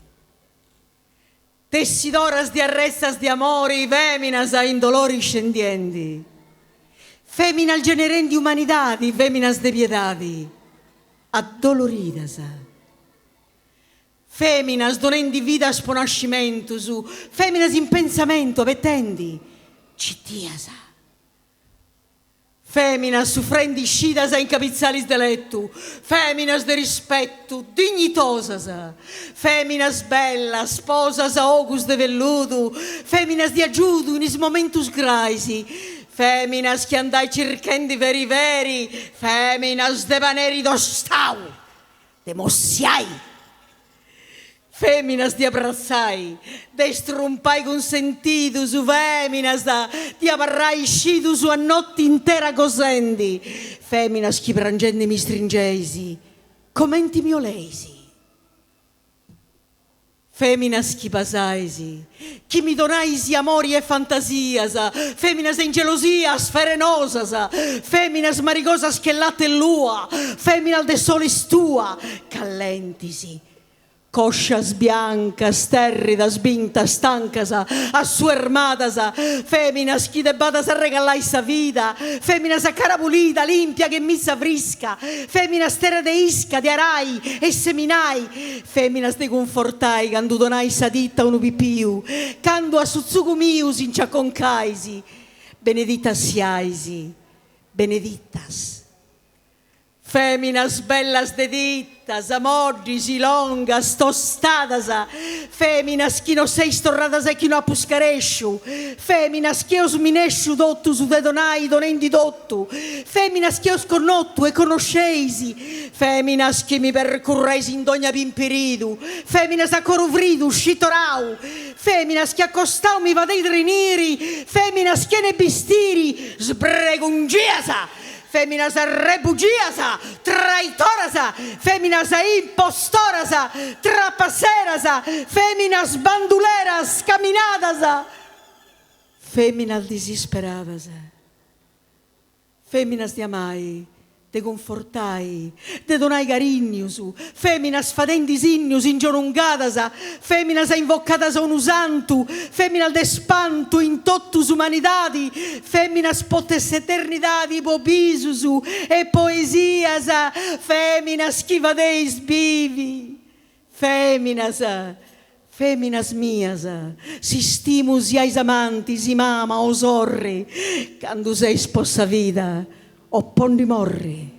Tessidoras di arrestas di amori, feminas a indolori scendienti. Feminal generendi umanidadi, feminas de piedadi, addoloridas. Feminas donendi vidas po nascimentus, feminas in pensamento, vetendi, citiasa. Feminas suffrendi scidas in capizzalis delettu, feminas de rispetto, dignitosas, feminas bellas, sposas a ogus de velludu, feminas di aggiudu in is momentus graisi, feminas che andai cerchendi veri veri, feminas de vaneri d'ostau, de mossiai, feminas di abbrazzai, de strumpai consentidus, feminas di abarrai scidus a notte intera cosendi, feminas chi prangendi mi stringesi, commenti mi oleisi. Feminas chi basaisi, chi mi donaisi amori e fantasias, feminas in gelosias ferenosas, feminas marigosas che latte lua, feminas de solis tua, callentisi, coscias biancas, terridas, vintas, stancas, assuermadas, feminas chi debadas regalai sa vida, feminas a cara pulida, limpia che missa frisca, feminas terra de isca, di arai e seminai, feminas de confortai, quando donai sa ditta unu pipiu, quando a suzzugu mius in ciaconcaisi, beneditas siaisi, benedictas. Feminas bellas de dittas, amorgis, longas, tostadas, feminas chi no seis torradas e chi no appuscaresciu, feminas che os minesciu dottu su de donai donendi dottu, feminas che os connottu e conosceisi, feminas che mi percurreisi in dogna pimpiridu, feminas a coruvridu, scitorau, feminas che accostau mi vadei driniri, feminas che ne bistiri, sbregungiasa, feminas rebugiasa, traitorasa, feminas impostorasa, trapacerasa, feminas banduleras, caminadas, feminas desesperadas, feminas de amai, de confortai, de donai carignius, feminas fadendis innius ingiorungadas, feminas invocadas a unu santu, feminas de spantu in tottus humanidadi, feminas potes eternidadi bobisus e poesias, feminas chi vadeis vivi, feminas, feminas mias, sistimus iais amantis, i mama, o sorri, quando sei sposa vida, o pondi morri.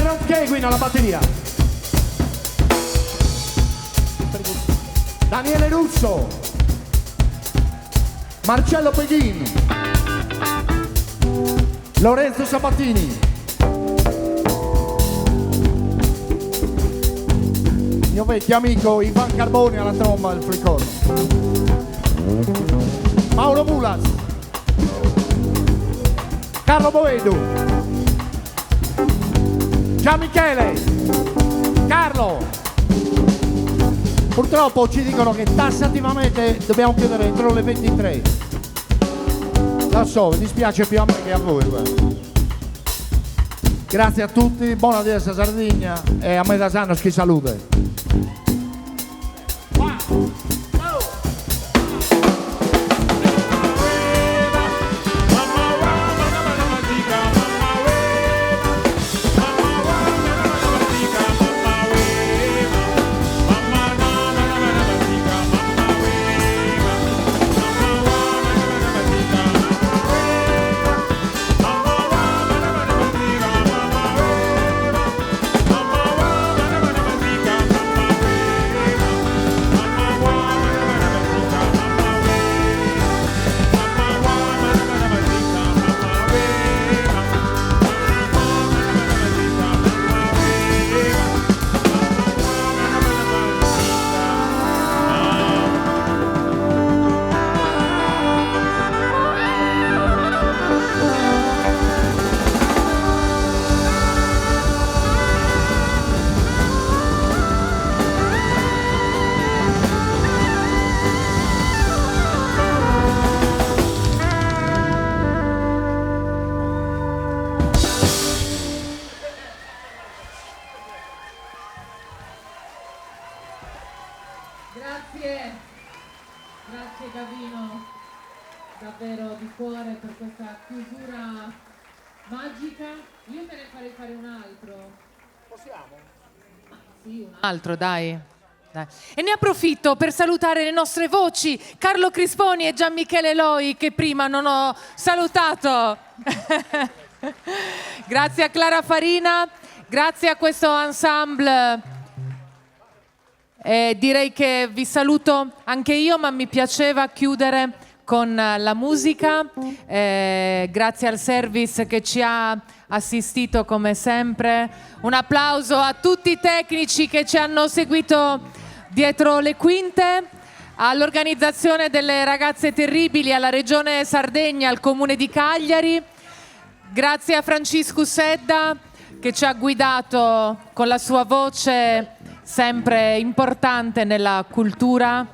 Roncheguin alla batteria. Daniele Russo. Marcello Peghin. Lorenzo Sabatini. Mio vecchio amico Ivan Carboni alla tromba del flicorno. Mauro Mulas. Carlo Boedu. Gian Michele. Carlo. Purtroppo ci dicono che tassativamente dobbiamo chiudere entro le 23. Lo so, mi dispiace più a me che a voi. Guarda. Grazie a tutti, buona diversa Sardegna e a me da Sanos chi salute. Grazie Gavino, davvero di cuore per questa chiusura magica. Io te ne farei fare un altro. Possiamo? Sì, un altro, dai. E ne approfitto per salutare le nostre voci, Carlo Crisponi e Gian Michele Loi, che prima non ho salutato. Grazie a Clara Farina, grazie a questo ensemble. Direi che vi saluto anche io, ma mi piaceva chiudere con la musica. Grazie al service che ci ha assistito come sempre. Un applauso a tutti i tecnici che ci hanno seguito dietro le quinte, all'organizzazione delle Ragazze Terribili, alla Regione Sardegna, al Comune di Cagliari. Grazie a Francisco Sedda che ci ha guidato con la sua voce sempre importante nella cultura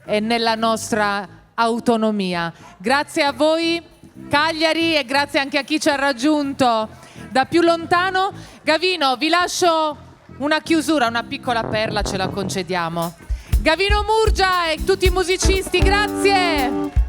e nella nostra autonomia. Grazie a voi Cagliari e grazie anche a chi ci ha raggiunto da più lontano. Gavino, vi lascio una chiusura, una piccola perla, ce la concediamo. Gavino Murgia e tutti i musicisti, grazie!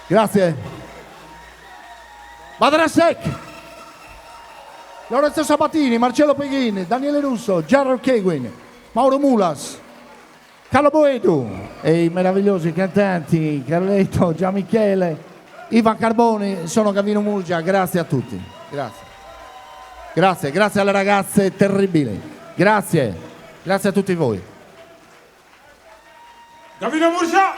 Grazie. Madrasek, Lorenzo Sabatini, Marcello Peghin, Daniele Russo, Gerald Keguin, Mauro Mulas, Carlo Boedu e i meravigliosi cantanti Carletto, Gianmichele, Ivan Carboni, sono Gavino Murgia. Grazie a tutti. Grazie alle ragazze terribili. Grazie a tutti voi. Gavino Murgia!